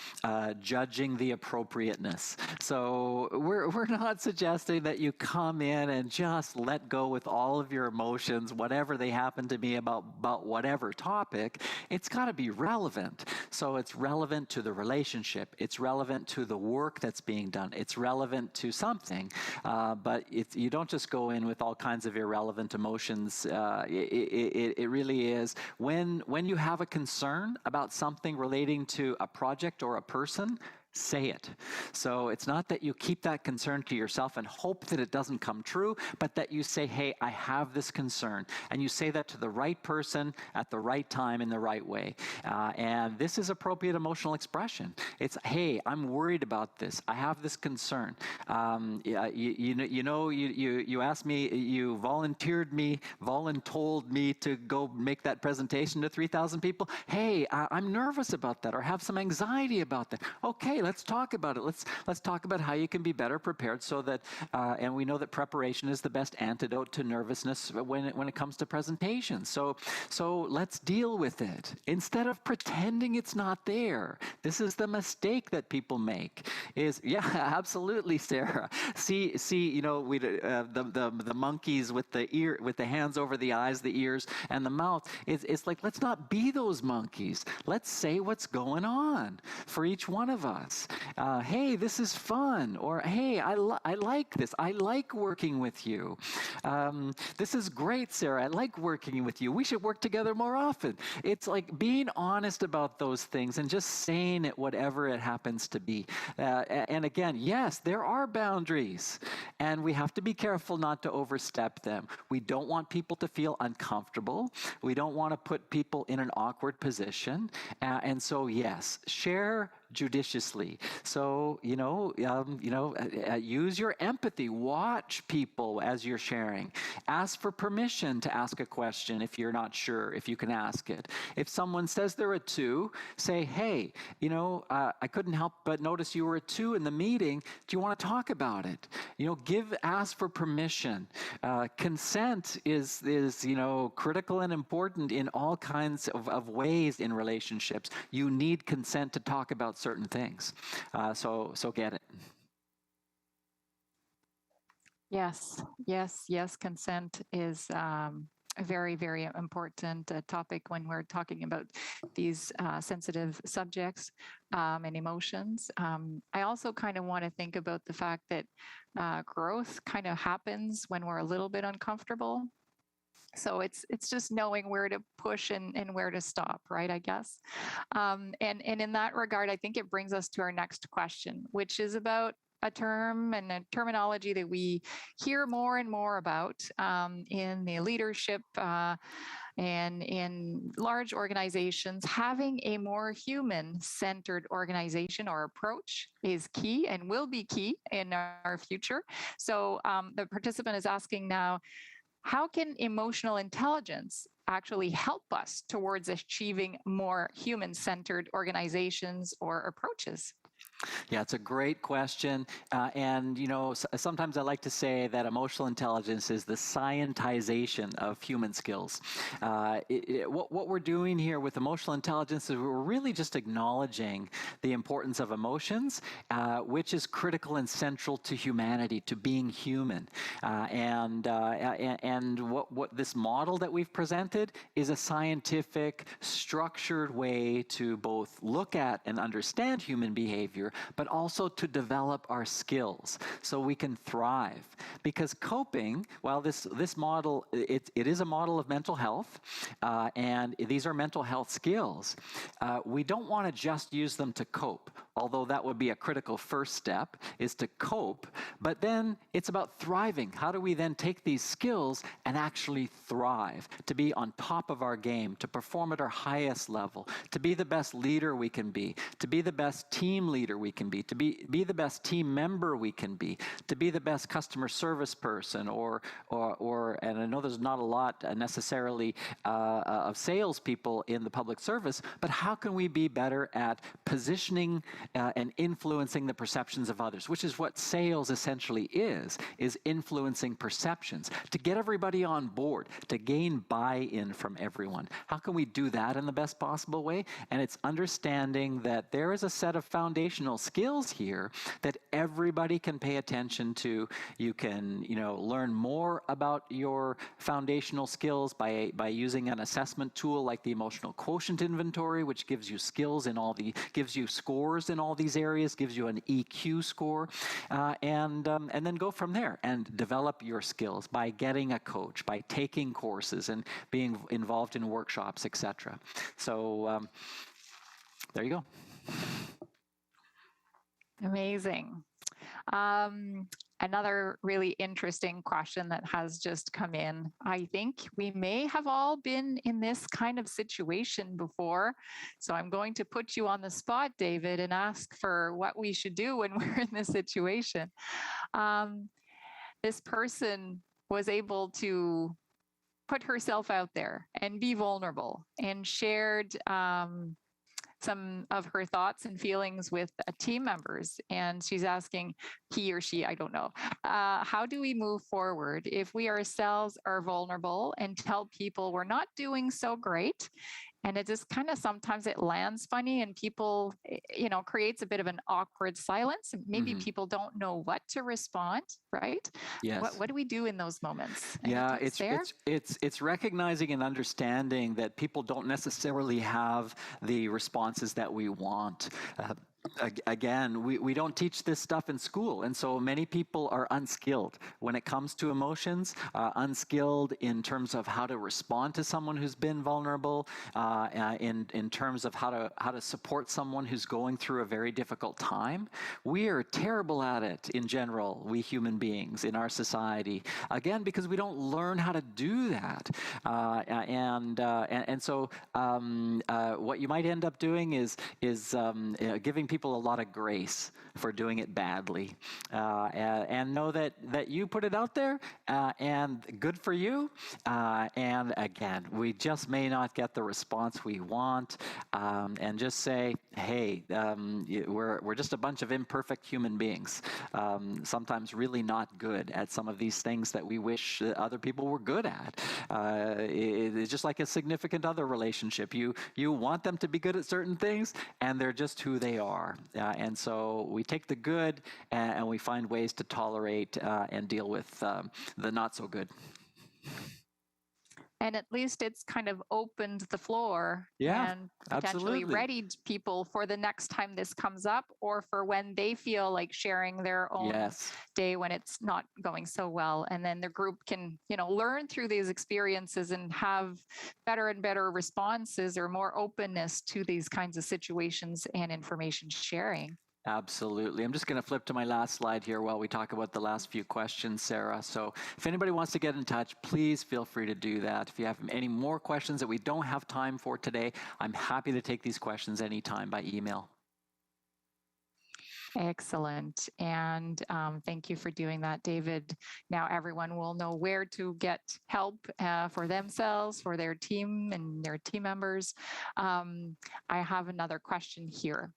Speaker 2: judging the appropriateness. So we're not suggesting that you come in and just let go with all of your emotions, whatever they happen to be about whatever topic. It's got to be relevant. So it's relevant to the relationship. It's relevant to the work that's being done. It's relevant to something. But you don't just go in with all kinds of irrelevant emotions. It really is when you have a concern about something relating to a project or a person, say it. So it's not that you keep that concern to yourself and hope that it doesn't come true, but that you say, hey, I have this concern. And you say that to the right person at the right time in the right way. And this is appropriate emotional expression. It's, hey, I'm worried about this. I have this concern. You asked me, you voluntold me to go make that presentation to 3,000 people. Hey, I'm nervous about that or have some anxiety about that. Okay, let's talk about it. Let's talk about how you can be better prepared so that, and we know that preparation is the best antidote to nervousness when it comes to presentations. So let's deal with it instead of pretending it's not there. This is the mistake that people make. Yeah, absolutely, Sarah. See, the monkeys with the hands over the eyes, the ears, and the mouth. It's like, let's not be those monkeys. Let's say what's going on for each one of us. Hey, this is fun, or hey, I like this. I like working with you. This is great, Sarah. I like working with you. We should work together more often. It's like being honest about those things and just saying it, whatever it happens to be. And again, yes, there are boundaries, and we have to be careful not to overstep them. We don't want people to feel uncomfortable. We don't want to put people in an awkward position. And so, yes, share judiciously. So, use your empathy. Watch people as you're sharing. Ask for permission to ask a question if you're not sure if you can ask it. If someone says they're a 2, say, hey, I couldn't help but notice you were a 2 in the meeting. Do you want to talk about it? Ask for permission. Consent is critical and important in all kinds of ways in relationships. You need consent to talk about certain things. So get it.
Speaker 1: Yes. Consent is a very, very important topic when we're talking about these sensitive subjects and emotions. I also kind of want to think about the fact that growth kind of happens when we're a little bit uncomfortable. So it's just knowing where to push and where to stop, right, I guess. And in that regard, I think it brings us to our next question, which is about a term and a terminology that we hear more and more about in the leadership and in large organizations. Having a more human-centered organization or approach is key and will be key in our future. So the participant is asking now, how can emotional intelligence actually help us towards achieving more human-centered organizations or approaches?
Speaker 2: Yeah, it's a great question. And, sometimes I like to say that emotional intelligence is the scientization of human skills. What we're doing here with emotional intelligence is we're really just acknowledging the importance of emotions, which is critical and central to humanity, to being human. And what this model that we've presented is a scientific, structured way to both look at and understand human behavior, but also to develop our skills so we can thrive. Because coping, while this model, it is a model of mental health, and these are mental health skills, we don't want to just use them to cope, although that would be a critical first step, is to cope. But then it's about thriving. How do we then take these skills and actually thrive, to be on top of our game, to perform at our highest level, to be the best leader we can be, to be the best team leader we can be, to be the best team member we can be, to be the best customer service person, or and I know there's not a lot necessarily of salespeople in the public service, but how can we be better at positioning and influencing the perceptions of others, which is what sales essentially is influencing perceptions to get everybody on board, to gain buy-in from everyone. How can we do that in the best possible way? And it's understanding that there is a set of foundational skills here that everybody can pay attention to. You can, learn more about your foundational skills by using an assessment tool like the emotional quotient inventory, which gives you gives you scores in all these areas, gives you an EQ score, and then go from there and develop your skills by getting a coach, by taking courses and being involved in workshops, etc. So there you go.
Speaker 1: Amazing. Another really interesting question that has just come in. I think we may have all been in this kind of situation before. So I'm going to put you on the spot, David, and ask for what we should do when we're in this situation. This person was able to put herself out there and be vulnerable and shared some of her thoughts and feelings with team members. And she's asking, he or she, I don't know, how do we move forward if we ourselves are vulnerable and tell people we're not doing so great? And it just kind of sometimes it lands funny and people, creates a bit of an awkward silence. Maybe people don't know what to respond, right?
Speaker 2: Yes.
Speaker 1: What do we do in those moments?
Speaker 2: Yeah, it's recognizing and understanding that people don't necessarily have the responses that we want. Again, we don't teach this stuff in school, and so many people are unskilled when it comes to emotions, unskilled in terms of how to respond to someone who's been vulnerable, in terms of how to support someone who's going through a very difficult time. We are terrible at it in general, we human beings in our society, again, because we don't learn how to do that. And so what you might end up doing is giving people a lot of grace for doing it badly, and know that you put it out there, and good for you. And again, we just may not get the response we want, and just say, hey, we're just a bunch of imperfect human beings, sometimes really not good at some of these things that we wish other people were good at. It's just like a significant other relationship. You want them to be good at certain things, and they're just who they are. And so we take the good and we find ways to tolerate and deal with the not so good.
Speaker 1: And at least it's kind of opened the floor,
Speaker 2: yeah,
Speaker 1: and potentially readied people for the next time this comes up, or for when they feel like sharing their own day when it's not going so well. And then the group can, learn through these experiences and have better and better responses or more openness to these kinds of situations and information sharing.
Speaker 2: Absolutely. I'm just going to flip to my last slide here while we talk about the last few questions, Sarah. So if anybody wants to get in touch, please feel free to do that. If you have any more questions that we don't have time for today, I'm happy to take these questions anytime by email.
Speaker 1: Excellent. And thank you for doing that, David. Now everyone will know where to get help for themselves, for their team and their team members. I have another question here.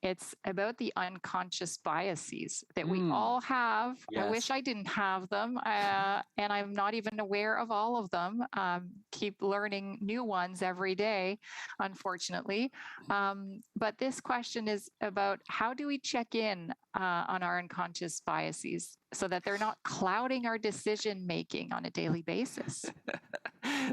Speaker 1: It's about the unconscious biases that we all have.
Speaker 2: Yes.
Speaker 1: I wish I didn't have them, and I'm not even aware of all of them. Keep learning new ones every day, unfortunately. But this question is about how do we check in on our unconscious biases so that they're not clouding our decision making on a daily basis?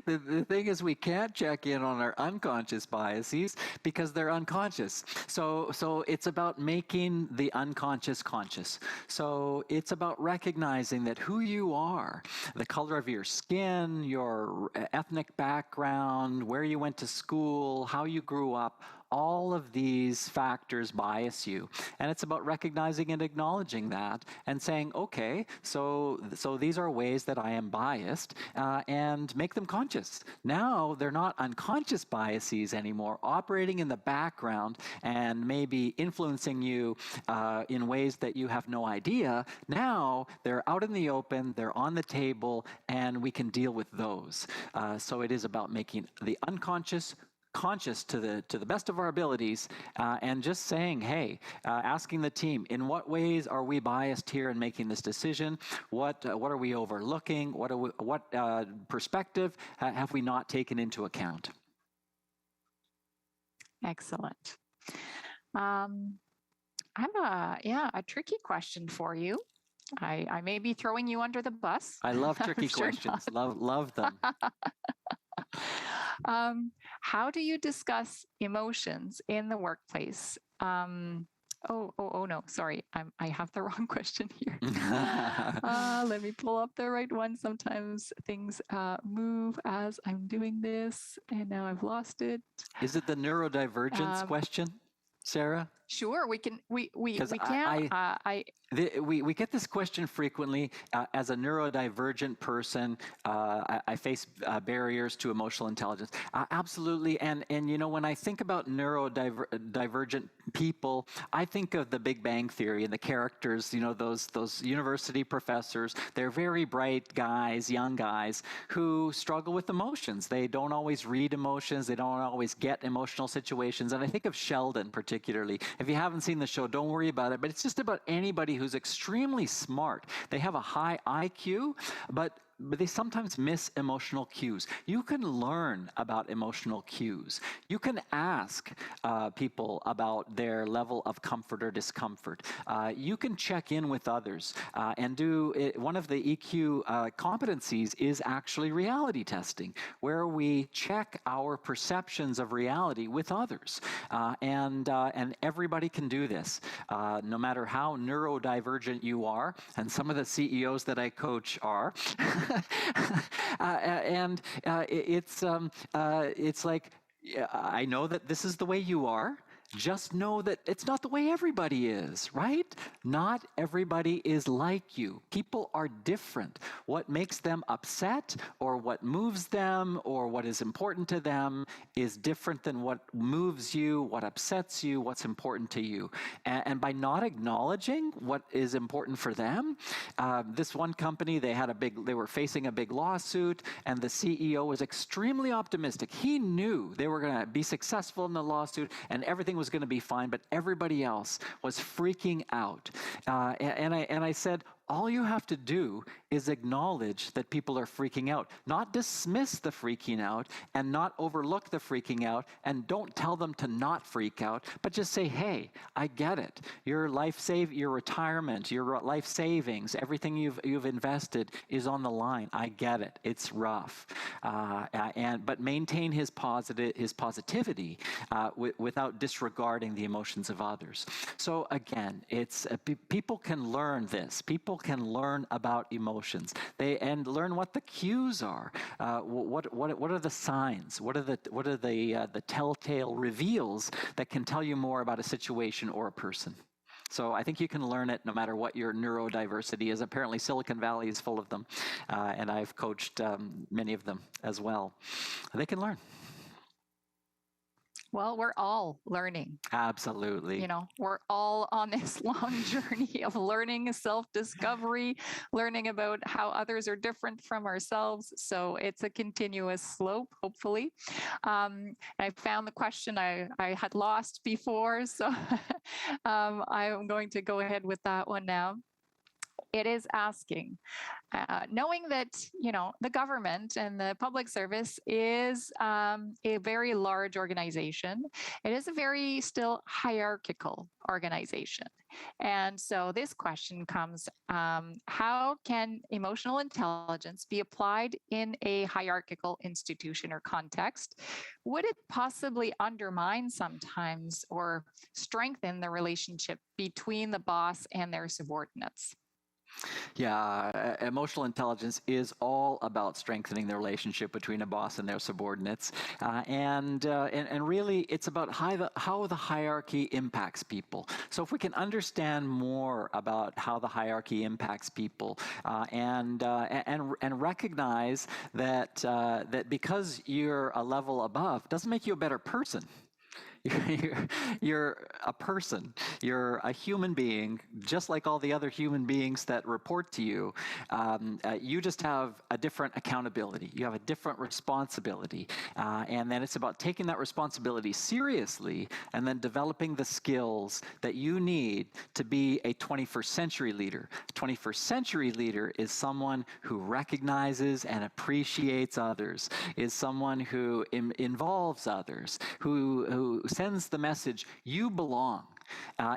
Speaker 2: The thing is, we can't check in on our unconscious biases because they're unconscious. So it's about making the unconscious conscious. So it's about recognizing that who you are, the color of your skin, your ethnic background, where you went to school, how you grew up, all of these factors bias you. And it's about recognizing and acknowledging that and saying, okay, so these are ways that I am biased, and make them conscious. Now they're not unconscious biases anymore, operating in the background and maybe influencing you in ways that you have no idea. Now they're out in the open, they're on the table, and we can deal with those. So it is about making the unconscious conscious to the best of our abilities, and just saying, hey, asking the team, in what ways are we biased here in making this decision? What are we overlooking? What perspective have we not taken into account?
Speaker 1: Excellent. I have a tricky question for you. I may be throwing you under the bus.
Speaker 2: I love tricky questions. Love them.
Speaker 1: How do you discuss emotions in the workplace? Oh no, sorry, I have the wrong question here. Let me pull up the right one. Sometimes things move as I'm doing this, and now I've lost it.
Speaker 2: Is it the neurodivergence question, Sarah?
Speaker 1: Sure, we can. We can.
Speaker 2: We get this question frequently. As a neurodivergent person, I face barriers to emotional intelligence. Absolutely, and when I think about neurodivergent people, I think of the Big Bang Theory and the characters. Those university professors. They're very bright guys, young guys, who struggle with emotions. They don't always read emotions. They don't always get emotional situations. And I think of Sheldon particularly. If you haven't seen the show, don't worry about it. But it's just about anybody who's extremely smart. They have a high IQ, but they sometimes miss emotional cues. You can learn about emotional cues. You can ask people about their level of comfort or discomfort. You can check in with others and do it. One of the EQ competencies is actually reality testing, where we check our perceptions of reality with others. And everybody can do this, no matter how neurodivergent you are. And some of the CEOs that I coach are. It's like, I know that this is the way you are. Just know that it's not the way everybody is, right? Not everybody is like you. People are different. What makes them upset or what moves them or what is important to them is different than what moves you, what upsets you, what's important to you. And by not acknowledging what is important for them, this one company, they were facing a big lawsuit, and the CEO was extremely optimistic. He knew they were going to be successful in the lawsuit and everything was going to be fine, but everybody else was freaking out. And I said, all you have to do is acknowledge that people are freaking out, not dismiss the freaking out and not overlook the freaking out, and don't tell them to not freak out, but just say, hey, I get it. Your retirement, your life savings, everything you've invested is on the line. I get it. It's rough. But maintain his positivity without disregarding the emotions of others. So again, people can learn this. People can learn about emotions. And learn what the cues are. What are the signs? What are the telltale reveals that can tell you more about a situation or a person? So I think you can learn it no matter what your neurodiversity is. Apparently Silicon Valley is full of them, and I've coached many of them as well. They can learn.
Speaker 1: Well, we're all learning.
Speaker 2: Absolutely.
Speaker 1: We're all on this long journey of learning, self-discovery, learning about how others are different from ourselves. So it's a continuous slope, hopefully. I found the question I had lost before, so I'm going to go ahead with that one now. It is asking, knowing that, the government and the public service is a very large organization. It is a very still hierarchical organization. And so this question comes, how can emotional intelligence be applied in a hierarchical institution or context? Would it possibly undermine sometimes or strengthen the relationship between the boss and their subordinates?
Speaker 2: Yeah, emotional intelligence is all about strengthening the relationship between a boss and their subordinates, and really it's about how the hierarchy impacts people. So if we can understand more about how the hierarchy impacts people, and recognize that because you're a level above doesn't make you a better person. you're a person. You're a human being, just like all the other human beings that report to you. You just have a different accountability. You have a different responsibility. And then it's about taking that responsibility seriously and then developing the skills that you need to be a 21st century leader. 21st century leader is someone who recognizes and appreciates others, is someone who involves others, who sends the message, you belong.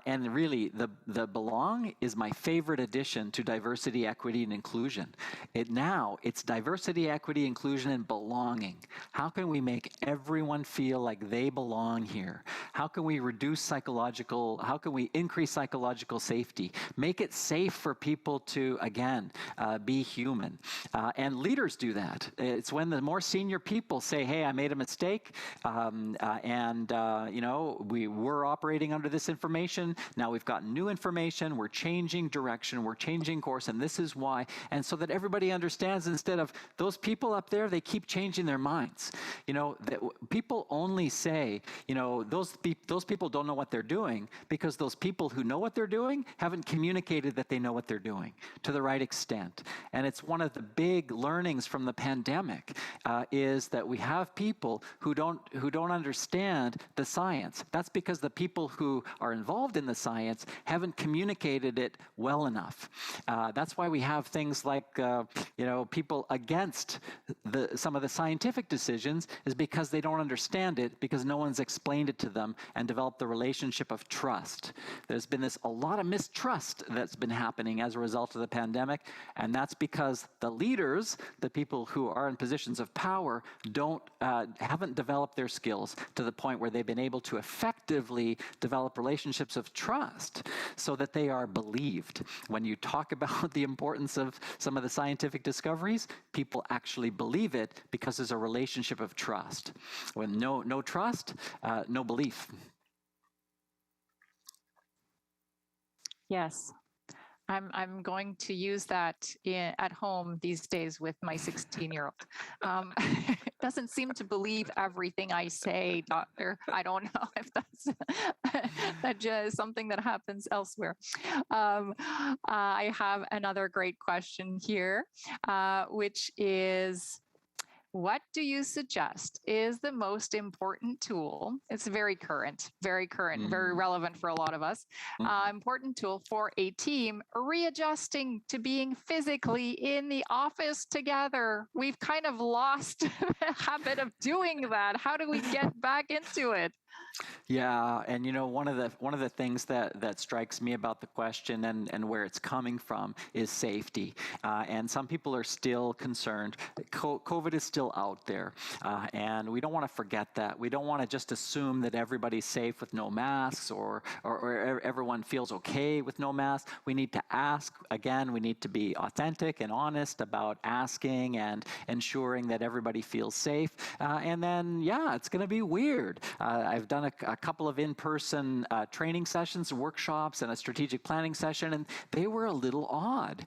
Speaker 2: And really, the belong is my favorite addition to diversity, equity, and inclusion. It's diversity, equity, inclusion, and belonging. How can we make everyone feel like they belong here? How can we how can we increase psychological safety? Make it safe for people to, again, be human. And leaders do that. It's when the more senior people say, hey, I made a mistake, we're operating under this information. Now we've got new information. We're changing direction. We're changing course. And this is why. And so that everybody understands, instead of those people up there, they keep changing their minds. People only say, those people don't know what they're doing because those people who know what they're doing haven't communicated that they know what they're doing to the right extent. And it's one of the big learnings from the pandemic is that we have people who don't understand the science. That's because the people who are involved in the science haven't communicated it well enough. That's why we have things like, people against some of the scientific decisions, is because they don't understand it, because no one's explained it to them and developed the relationship of trust. There's been a lot of mistrust that's been happening as a result of the pandemic, and that's because the leaders, the people who are in positions of power, haven't developed their skills to the point where they've been able to effectively develop relationships of trust so that they are believed. When you talk about the importance of some of the scientific discoveries, people actually believe it because there's a relationship of trust. When no trust, no belief.
Speaker 1: Yes. I'm going to use that at home these days with my 16-year-old. Doesn't seem to believe everything I say, doctor. I don't know if that's just something that happens elsewhere. I have another great question here, which is, what do you suggest is the most important tool? It's very current, very relevant for a lot of us. Important tool for a team readjusting to being physically in the office together. We've kind of lost the habit of doing that. How do we get back into it?
Speaker 2: Yeah, and one of the things that strikes me about the question and where it's coming from is safety. And some people are still concerned. COVID is still out there, and we don't want to forget that. We don't want to just assume that everybody's safe with no masks or everyone feels okay with no masks. We need to ask. Again, we need to be authentic and honest about asking and ensuring that everybody feels safe. And then, yeah, it's going to be weird. I've done a couple of in-person training sessions, workshops, and a strategic planning session, and they were a little odd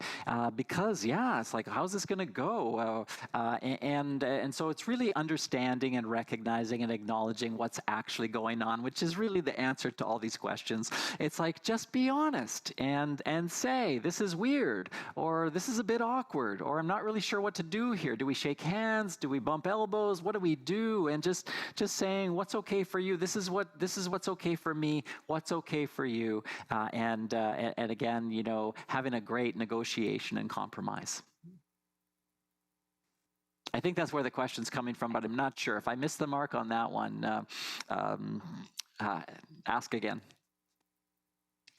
Speaker 2: because, yeah, it's like, how's this going to go? And so it's really understanding and recognizing and acknowledging what's actually going on, which is really the answer to all these questions. It's like, just be honest and say, this is weird, or this is a bit awkward, or I'm not really sure what to do here. Do we shake hands? Do we bump elbows? What do we do? And just saying, what's okay for you? This is what's okay for me. What's okay for you? And again, having a great negotiation and compromise. I think that's where the question's coming from, but I'm not sure. If I missed the mark on that one, ask again.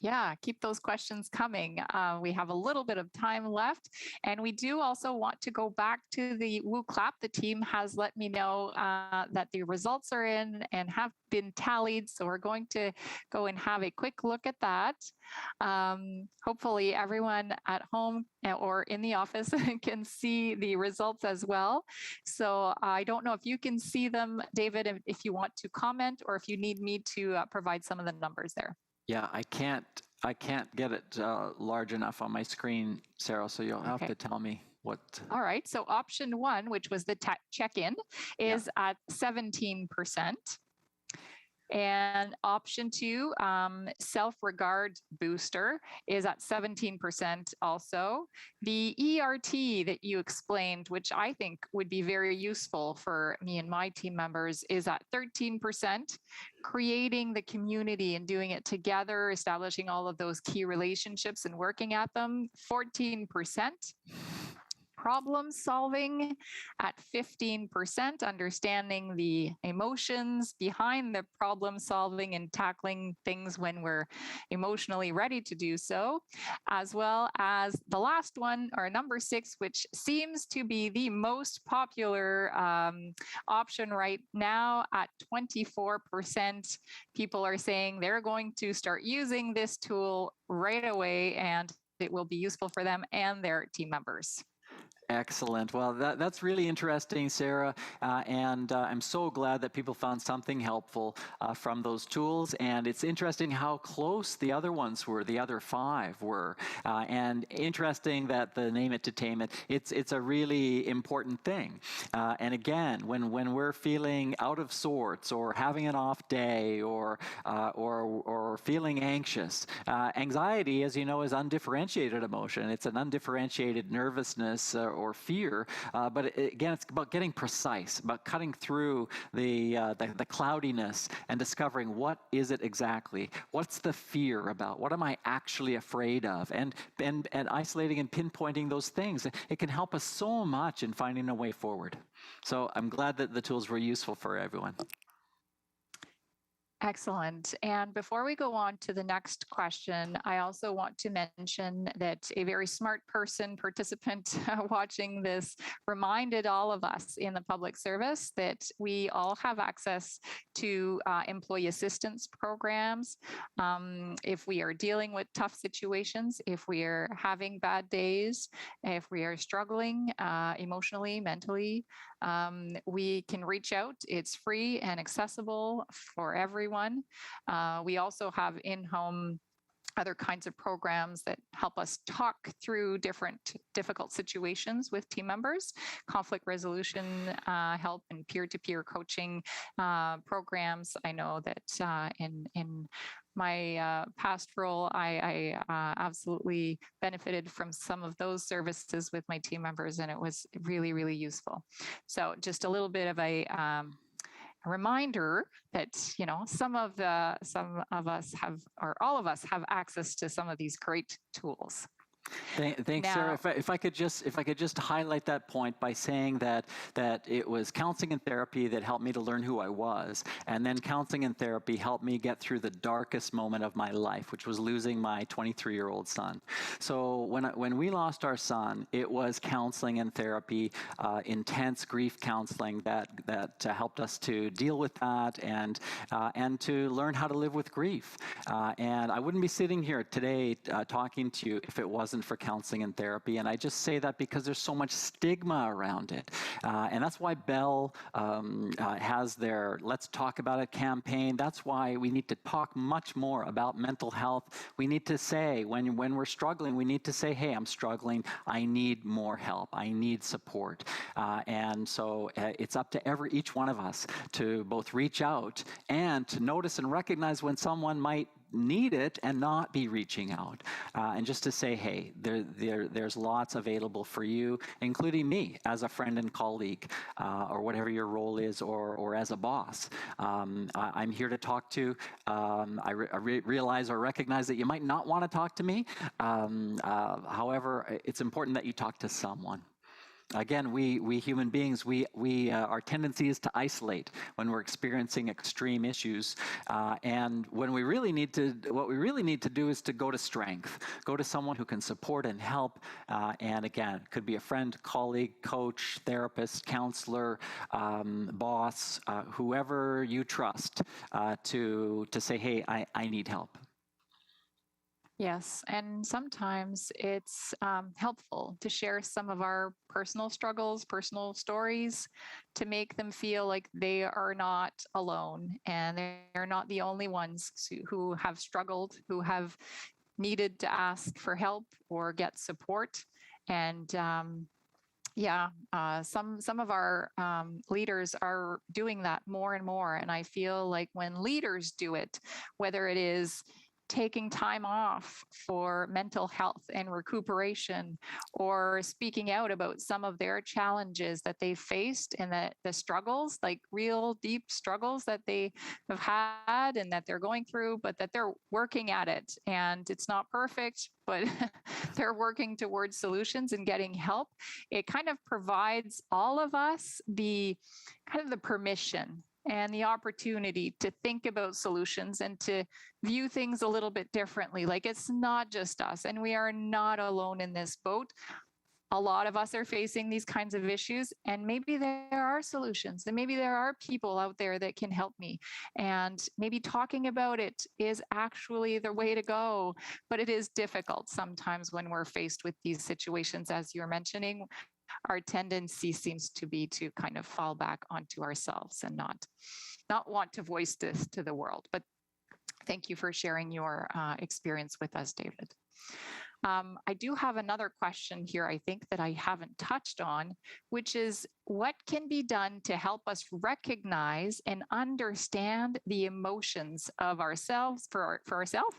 Speaker 1: Yeah, keep those questions coming. We have a little bit of time left, and we do also want to go back to the Woo Clap. The team has let me know that the results are in and have been tallied, so we're going to go and have a quick look at that. Hopefully everyone at home or in the office can see the results as well. So I don't know if you can see them, David, if you want to comment or if you need me to provide some of the numbers there.
Speaker 2: Yeah, I can't get it large enough on my screen, Sarah, so you'll have to tell me what.
Speaker 1: All right, so option one, which was the check-in, is at 17%. And option 2, self-regard booster, is at 17% also. The ERT that you explained, which I think would be very useful for me and my team members, is at 13%. Creating the community and doing it together, establishing all of those key relationships and working at them, 14%. Problem solving at 15%, understanding the emotions behind the problem solving and tackling things when we're emotionally ready to do so, as well as the last one, or number 6, which seems to be the most popular option right now at 24%. People are saying they're going to start using this tool right away and it will be useful for them and their team members.
Speaker 2: Excellent. Well, that's really interesting, Sarah, and I'm so glad that people found something helpful from those tools. And it's interesting how close the other ones were, the other 5 were, and interesting that the name it to tame it, it's a really important thing. And again, when we're feeling out of sorts or having an off day or feeling anxious, anxiety, as you know, is undifferentiated emotion. It's an undifferentiated nervousness or fear, but again, it's about getting precise, about cutting through the cloudiness and discovering what is it exactly, what's the fear about, what am I actually afraid of, and isolating and pinpointing those things. It can help us so much in finding a way forward. So I'm glad that the tools were useful for everyone.
Speaker 1: Excellent. And before we go on to the next question, I also want to mention that a very smart participant watching this reminded all of us in the public service that we all have access to employee assistance programs. If we are dealing with tough situations, if we are having bad days, if we are struggling emotionally, mentally, we can reach out. It's free and accessible for everyone. We also have in-home other kinds of programs that help us talk through difficult situations with team members, conflict resolution help, and peer-to-peer coaching programs. I know that in my past role, I absolutely benefited from some of those services with my team members, and it was really, really useful. So just a little bit of a reminder that some of us have, or all of us have, access to some of these great tools.
Speaker 2: Thanks, Sarah. If I could just highlight that point by saying that it was counseling and therapy that helped me to learn who I was, and then counseling and therapy helped me get through the darkest moment of my life, which was losing my 23-year-old son. So when we lost our son, it was counseling and therapy, intense grief counseling that helped us to deal with that and to learn how to live with grief. And I wouldn't be sitting here today talking to you if it wasn't for counseling and therapy. And I just say that because there's so much stigma around it. And that's why Bell has their Let's Talk About It campaign. That's why we need to talk much more about mental health. We need to say, when we're struggling, we need to say, hey, I'm struggling. I need more help. I need support. And so it's up to each one of us to both reach out and to notice and recognize when someone might need it and not be reaching out, and just to say, hey, there's lots available for you, including me as a friend and colleague, or whatever your role is, or as a boss. I'm here to talk to. I realize or recognize that you might not want to talk to me. However, it's important that you talk to someone. Again, we human beings, our tendency is to isolate when we're experiencing extreme issues, and what we really need to do is to go to strength, go to someone who can support and help, and again, could be a friend, colleague, coach, therapist, counselor, boss, whoever you trust, to say, hey, I need help.
Speaker 1: Yes, and sometimes it's helpful to share some of our personal struggles, personal stories, to make them feel like they are not alone and they're not the only ones who have struggled, who have needed to ask for help or get support. And Yeah, some of our leaders are doing that more and more, and I feel like when leaders do it, whether it is taking time off for mental health and recuperation, or speaking out about some of their challenges that they faced and that the struggles, like real deep struggles that they have had and that they're going through, but that they're working at it, and it's not perfect, but they're working towards solutions and getting help. It kind of provides all of us the kind of the permission and the opportunity to think about solutions and to view things a little bit differently. Like, it's not just us, and we are not alone in this boat. A lot of us are facing these kinds of issues, and maybe there are solutions, and maybe there are people out there that can help me, and maybe talking about it is actually the way to go. But it is difficult sometimes when we're faced with these situations, as you're mentioning. Our tendency seems to be to kind of fall back onto ourselves and not want to voice this to the world. But thank you for sharing your experience with us, David. I do have another question here, I think, that I haven't touched on, which is what can be done to help us recognize and understand the emotions of ourselves, for ourselves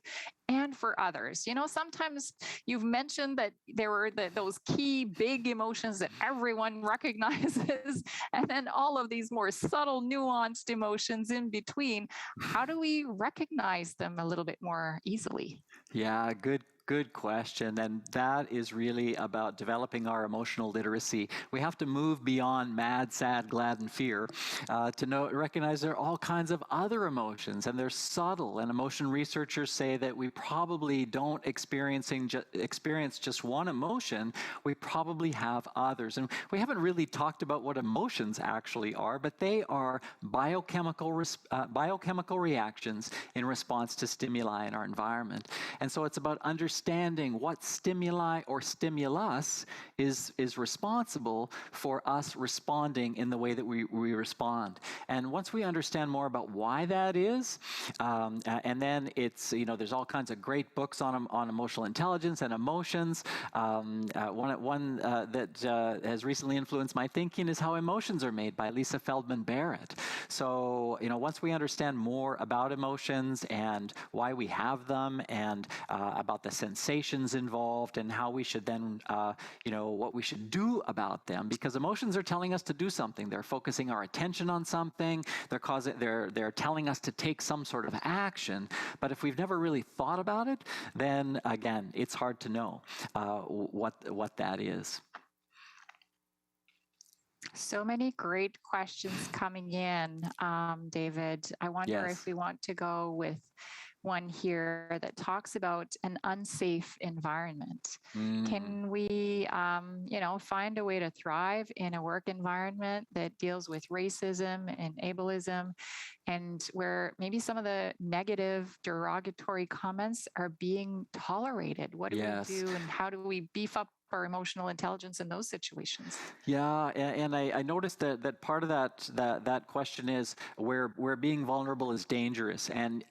Speaker 1: and for others. You know, sometimes you've mentioned that there were those key big emotions that everyone recognizes, and then all of these more subtle, nuanced emotions in between. How do we recognize them a little bit more easily?
Speaker 2: Yeah, good question. And that is really about developing our emotional literacy. We have to move beyond mad, sad, glad, and fear to recognize there are all kinds of other emotions, and they're subtle. And emotion researchers say that we probably don't experience just one emotion. We probably have others. And we haven't really talked about what emotions actually are, but they are biochemical reactions in response to stimuli in our environment. And so it's about understanding what stimuli or stimulus is responsible for us responding in the way that we respond. And once we understand more about why that is, and then it's, there's all kinds of great books on emotional intelligence and emotions. One that has recently influenced my thinking is How Emotions Are Made by Lisa Feldman Barrett. So, once we understand more about emotions and why we have them, and about the sensations involved, and how we should then, what we should do about them, because emotions are telling us to do something. They're focusing our attention on something. They're telling us to take some sort of action. But if we've never really thought about it, then again, it's hard to know what that is.
Speaker 1: So many great questions coming in, David. I wonder if we want to go with one here that talks about an unsafe environment. Can we, find a way to thrive in a work environment that deals with racism and ableism, and where maybe some of the negative, derogatory comments are being tolerated? What do we do, and how do we beef up our emotional intelligence in those situations?
Speaker 2: Yeah, and I noticed that part of that question is where being vulnerable is dangerous, and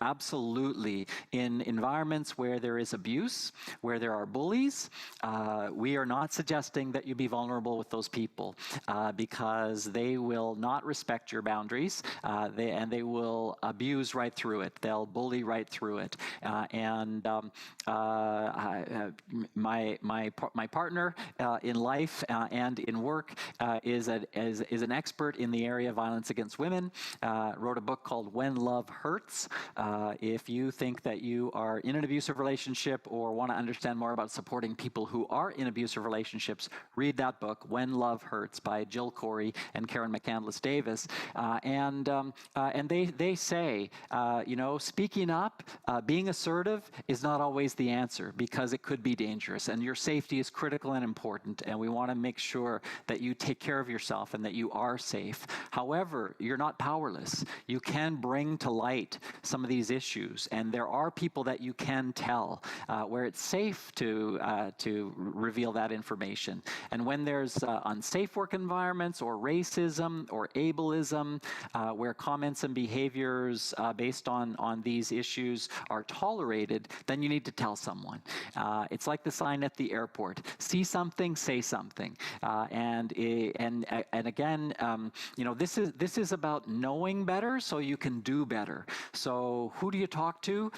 Speaker 2: absolutely in environments where there is abuse, where there are bullies, we are not suggesting that you be vulnerable with those people because they will not respect your boundaries, they will abuse right through it. They'll bully right through it, my partner in life and in work is an expert in the area of violence against women. Wrote a book called When Love Hurts. If you think that you are in an abusive relationship or want to understand more about supporting people who are in abusive relationships, read that book, When Love Hurts, by Jill Corey and Karen McCandless Davis. And they say, speaking up, being assertive is not always the answer, because it could be dangerous, and your safety is critical and important, and we want to make sure that you take care of yourself and that you are safe. However, you're not powerless. You can bring to light some of these issues, and there are people that you can tell where it's safe to reveal that information. And when there's unsafe work environments or racism or ableism, where comments and behaviors based on these issues are tolerated, then you need to tell someone. It's like the sign at the the airport. See something, say something. And again, this is about knowing better so you can do better. So who do you talk to?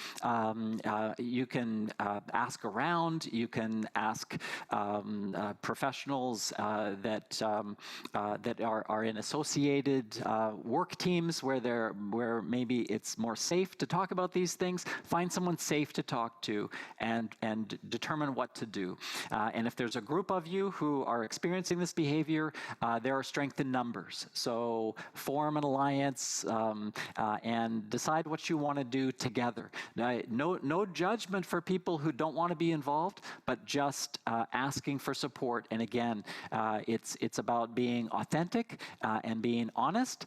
Speaker 2: You can ask around. You can ask professionals that are in associated work teams where maybe it's more safe to talk about these things. Find someone safe to talk to and determine what to do. And if there's a group of you who are experiencing this behavior, there are strength in numbers. So form an alliance and decide what you want to do together. No judgment for people who don't want to be involved, but just asking for support. And again, it's about being authentic and being honest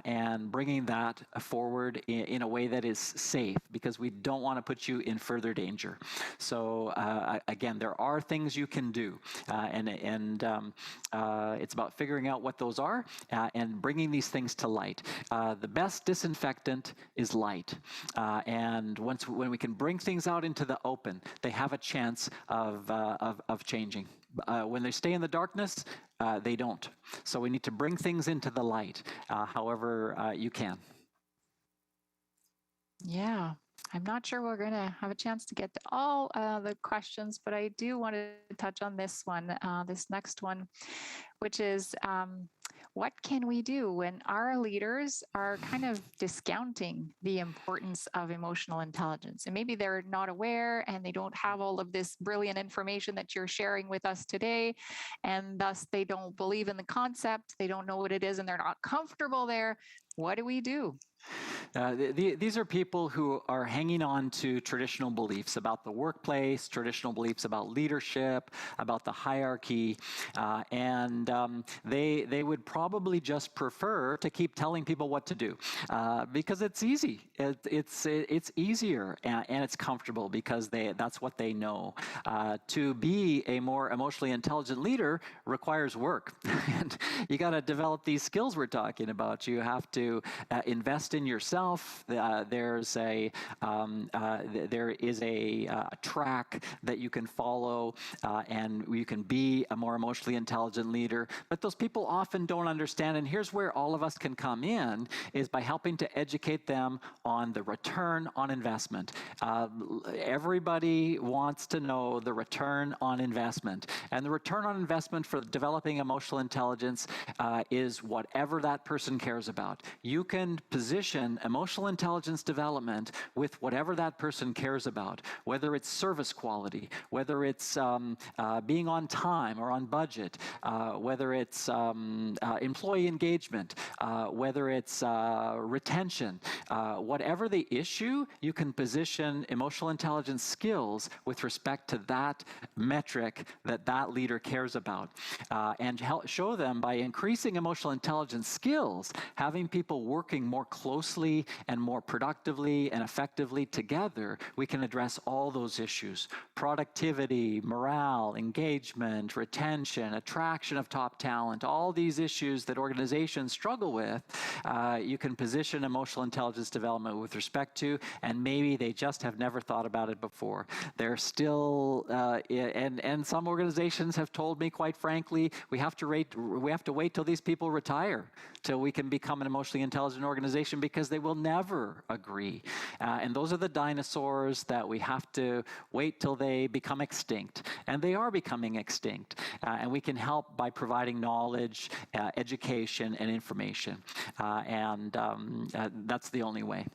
Speaker 2: and bringing that forward in a way that is safe, because we don't want to put you in further danger. So again, there are things you can do, and it's about figuring out what those are and bringing these things to light. The best disinfectant is light, and when we can bring things out into the open, they have a chance of changing. When they stay in the darkness, they don't. So we need to bring things into the light, however you can.
Speaker 1: Yeah, I'm not sure we're going to have a chance to get to all the questions, but I do want to touch on this one, this next one, which is what can we do when our leaders are kind of discounting the importance of emotional intelligence? And maybe they're not aware and they don't have all of this brilliant information that you're sharing with us today, and thus they don't believe in the concept, they don't know what it is, and they're not comfortable there. What do we do?
Speaker 2: These are people who are hanging on to traditional beliefs about the workplace, traditional beliefs about leadership, about the hierarchy, and they would probably just prefer to keep telling people what to do because it's easy. It's easier and it's comfortable because that's what they know. To be a more emotionally intelligent leader requires work, and you got to develop these skills we're talking about. You have to invest in yourself. There is a track that you can follow, and you can be a more emotionally intelligent leader. But those people often don't understand, and here's where all of us can come in, is by helping to educate them on the return on investment. Everybody wants to know the return on investment, and the return on investment for developing emotional intelligence is whatever that person cares about. You can position emotional intelligence development with whatever that person cares about, whether it's service quality, whether it's being on time or on budget, whether it's employee engagement, whether it's retention, whatever the issue, you can position emotional intelligence skills with respect to that metric that leader cares about, and show them by increasing emotional intelligence skills, having people working more closely and more productively and effectively together, we can address all those issues: productivity, morale, engagement, retention, attraction of top talent, all these issues that organizations struggle with. You can position emotional intelligence development with respect to, and maybe they just have never thought about it before. They're still, and some organizations have told me, quite frankly, we have to wait till these people retire till we can become an emotionally intelligent organization, because they will never agree. And those are the dinosaurs that we have to wait till they become extinct. And they are becoming extinct. And we can help by providing knowledge, education, and information. That's the only way.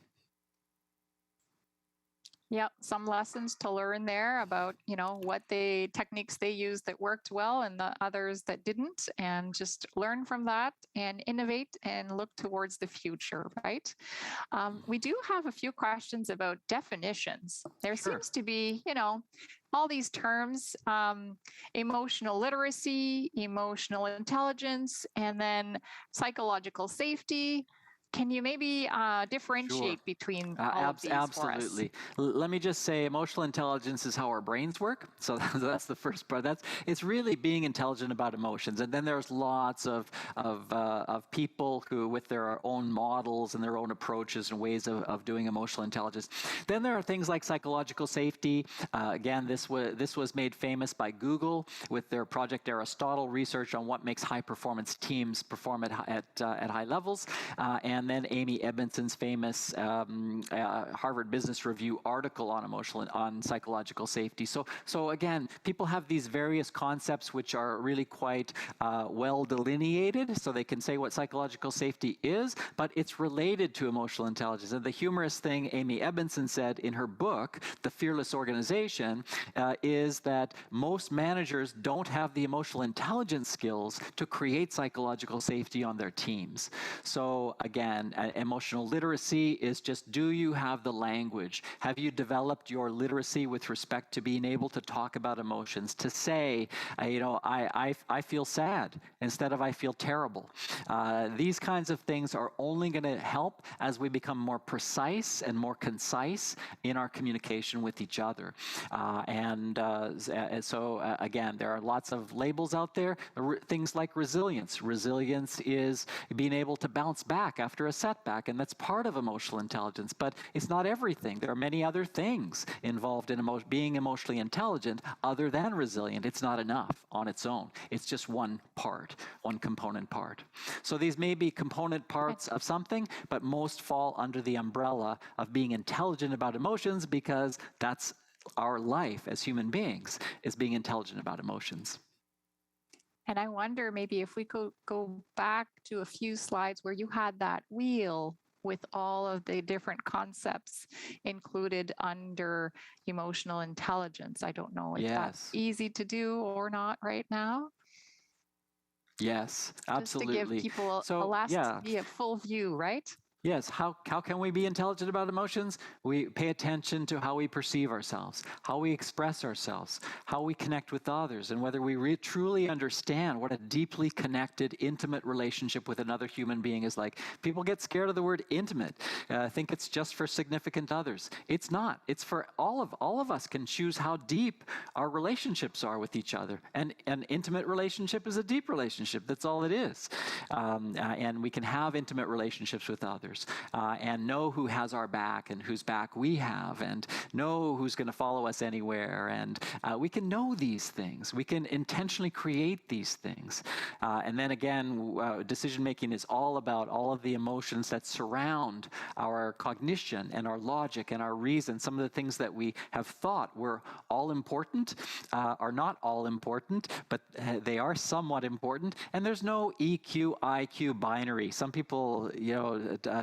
Speaker 1: Yep, some lessons to learn there about, what techniques they used that worked well and the others that didn't, and just learn from that and innovate and look towards the future, right? We do have a few questions about definitions. There seems to be, all these terms, emotional literacy, emotional intelligence, and then psychological safety. Can you maybe differentiate
Speaker 2: Sure.
Speaker 1: between all of these for us?
Speaker 2: Absolutely. Let me just say, emotional intelligence is how our brains work. So that's the first part. It's really being intelligent about emotions. And then there's lots of people who, with their own models and their own approaches and ways of doing emotional intelligence. Then there are things like psychological safety. Again, this was made famous by Google with their Project Aristotle research on what makes high performance teams perform at high levels. And then Amy Edmondson's famous Harvard Business Review article on psychological safety. So again, people have these various concepts which are really quite well delineated, so they can say what psychological safety is, but it's related to emotional intelligence. And the humorous thing Amy Edmondson said in her book, The Fearless Organization, is that most managers don't have the emotional intelligence skills to create psychological safety on their teams. So again, emotional literacy is just, do you have the language? Have you developed your literacy with respect to being able to talk about emotions, to say, I feel sad instead of I feel terrible. These kinds of things are only going to help as we become more precise and more concise in our communication with each other. So again, there are lots of labels out there. Things like resilience. Resilience is being able to bounce back after a setback, and that's part of emotional intelligence, but it's not everything. There are many other things involved in being emotionally intelligent other than resilient. It's not enough on its own. It's just one part, one component part. So these may be component parts of something, but most fall under the umbrella of being intelligent about emotions, because that's our life as human beings, is being intelligent about emotions.
Speaker 1: And I wonder maybe if we could go back to a few slides where you had that wheel with all of the different concepts included under emotional intelligence. I don't know if that's easy to do or not right now.
Speaker 2: Yes, absolutely.
Speaker 1: Just to give people a full view, right?
Speaker 2: Yes, how can we be intelligent about emotions? We pay attention to how we perceive ourselves, how we express ourselves, how we connect with others, and whether we truly understand what a deeply connected, intimate relationship with another human being is like. People get scared of the word intimate, think it's just for significant others. It's not. It's for all of us can choose how deep our relationships are with each other. And an intimate relationship is a deep relationship. That's all it is. And we can have intimate relationships with others. And know who has our back and whose back we have, and know who's going to follow us anywhere. And we can know these things. We can intentionally create these things. And then again, decision-making is all about all of the emotions that surround our cognition and our logic and our reason. Some of the things that we have thought were all important are not all important, but they are somewhat important. And there's no EQ, IQ binary. Some people,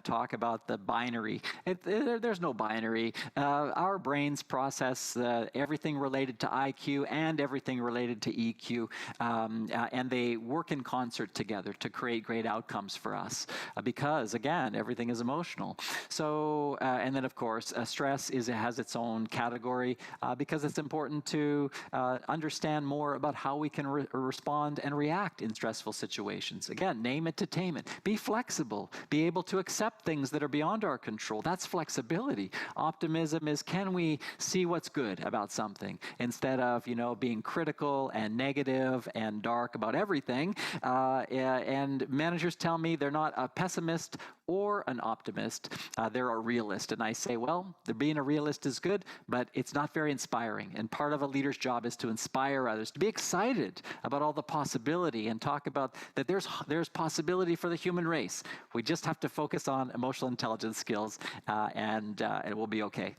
Speaker 2: talk about the binary. There's no binary. Our brains process everything related to IQ and everything related to EQ, and they work in concert together to create great outcomes for us, because, again, everything is emotional. So, and then, of course, stress has its own category, because it's important to understand more about how we can respond and react in stressful situations. Again, name it to tame it. Be flexible. Be able to accept things that are beyond our control. That's flexibility. Optimism is, can we see what's good about something instead of, being critical and negative and dark about everything. And managers tell me they're not a pessimist or an optimist. They're a realist. And I say, well, being a realist is good, but it's not very inspiring. And part of a leader's job is to inspire others, to be excited about all the possibility and talk about that there's possibility for the human race. We just have to focus on emotional intelligence skills, and it will be okay.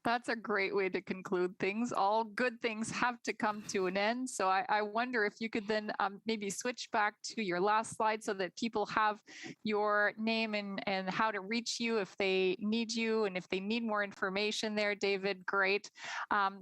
Speaker 1: That's a great way to conclude things. All good things have to come to an end. So I wonder if you could then maybe switch back to your last slide so that people have your name and how to reach you if they need you, and if they need more information there, David, great.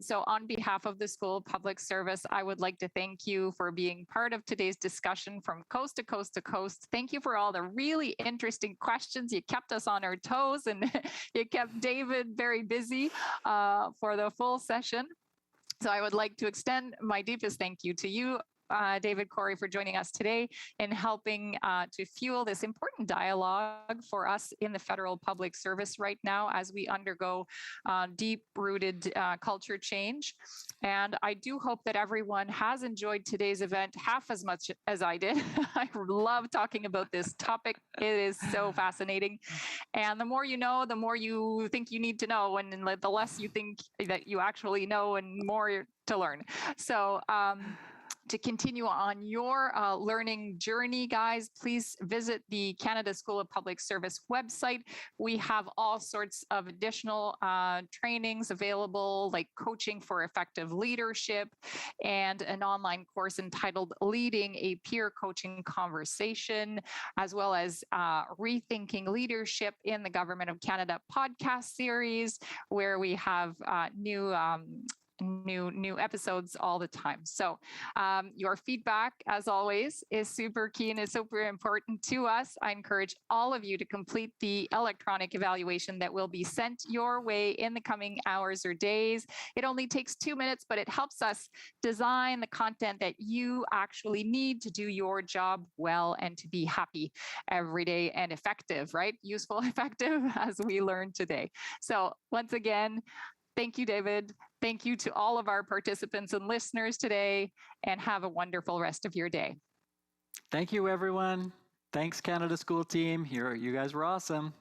Speaker 1: So on behalf of the School of Public Service, I would like to thank you for being part of today's discussion from coast to coast to coast. Thank you for all the really interesting questions. You kept us on our toes, and you kept David very busy for the full session. So I would like to extend my deepest thank you to you, David Corey, for joining us today and helping to fuel this important dialogue for us in the federal public service right now as we undergo deep-rooted culture change. And I do hope that everyone has enjoyed today's event half as much as I did. I love talking about this topic. It is so fascinating. And the more you know, the more you think you need to know, and the less you think that you actually know and more to learn. So to continue on your learning journey, guys, please visit the Canada School of Public Service website. We have all sorts of additional trainings available, like coaching for effective leadership and an online course entitled Leading a Peer Coaching Conversation, as well as Rethinking Leadership in the Government of Canada podcast series, where we have new episodes all the time. So your feedback, as always, is super key and is super important to us. I encourage all of you to complete the electronic evaluation that will be sent your way in the coming hours or days. It only takes 2 minutes, but it helps us design the content that you actually need to do your job well and to be happy every day and effective, right? Useful, effective, as we learned today. So once again, thank you, David. Thank you to all of our participants and listeners today, and have a wonderful rest of your day.
Speaker 2: Thank you, everyone. Thanks, Canada School team. You guys were awesome.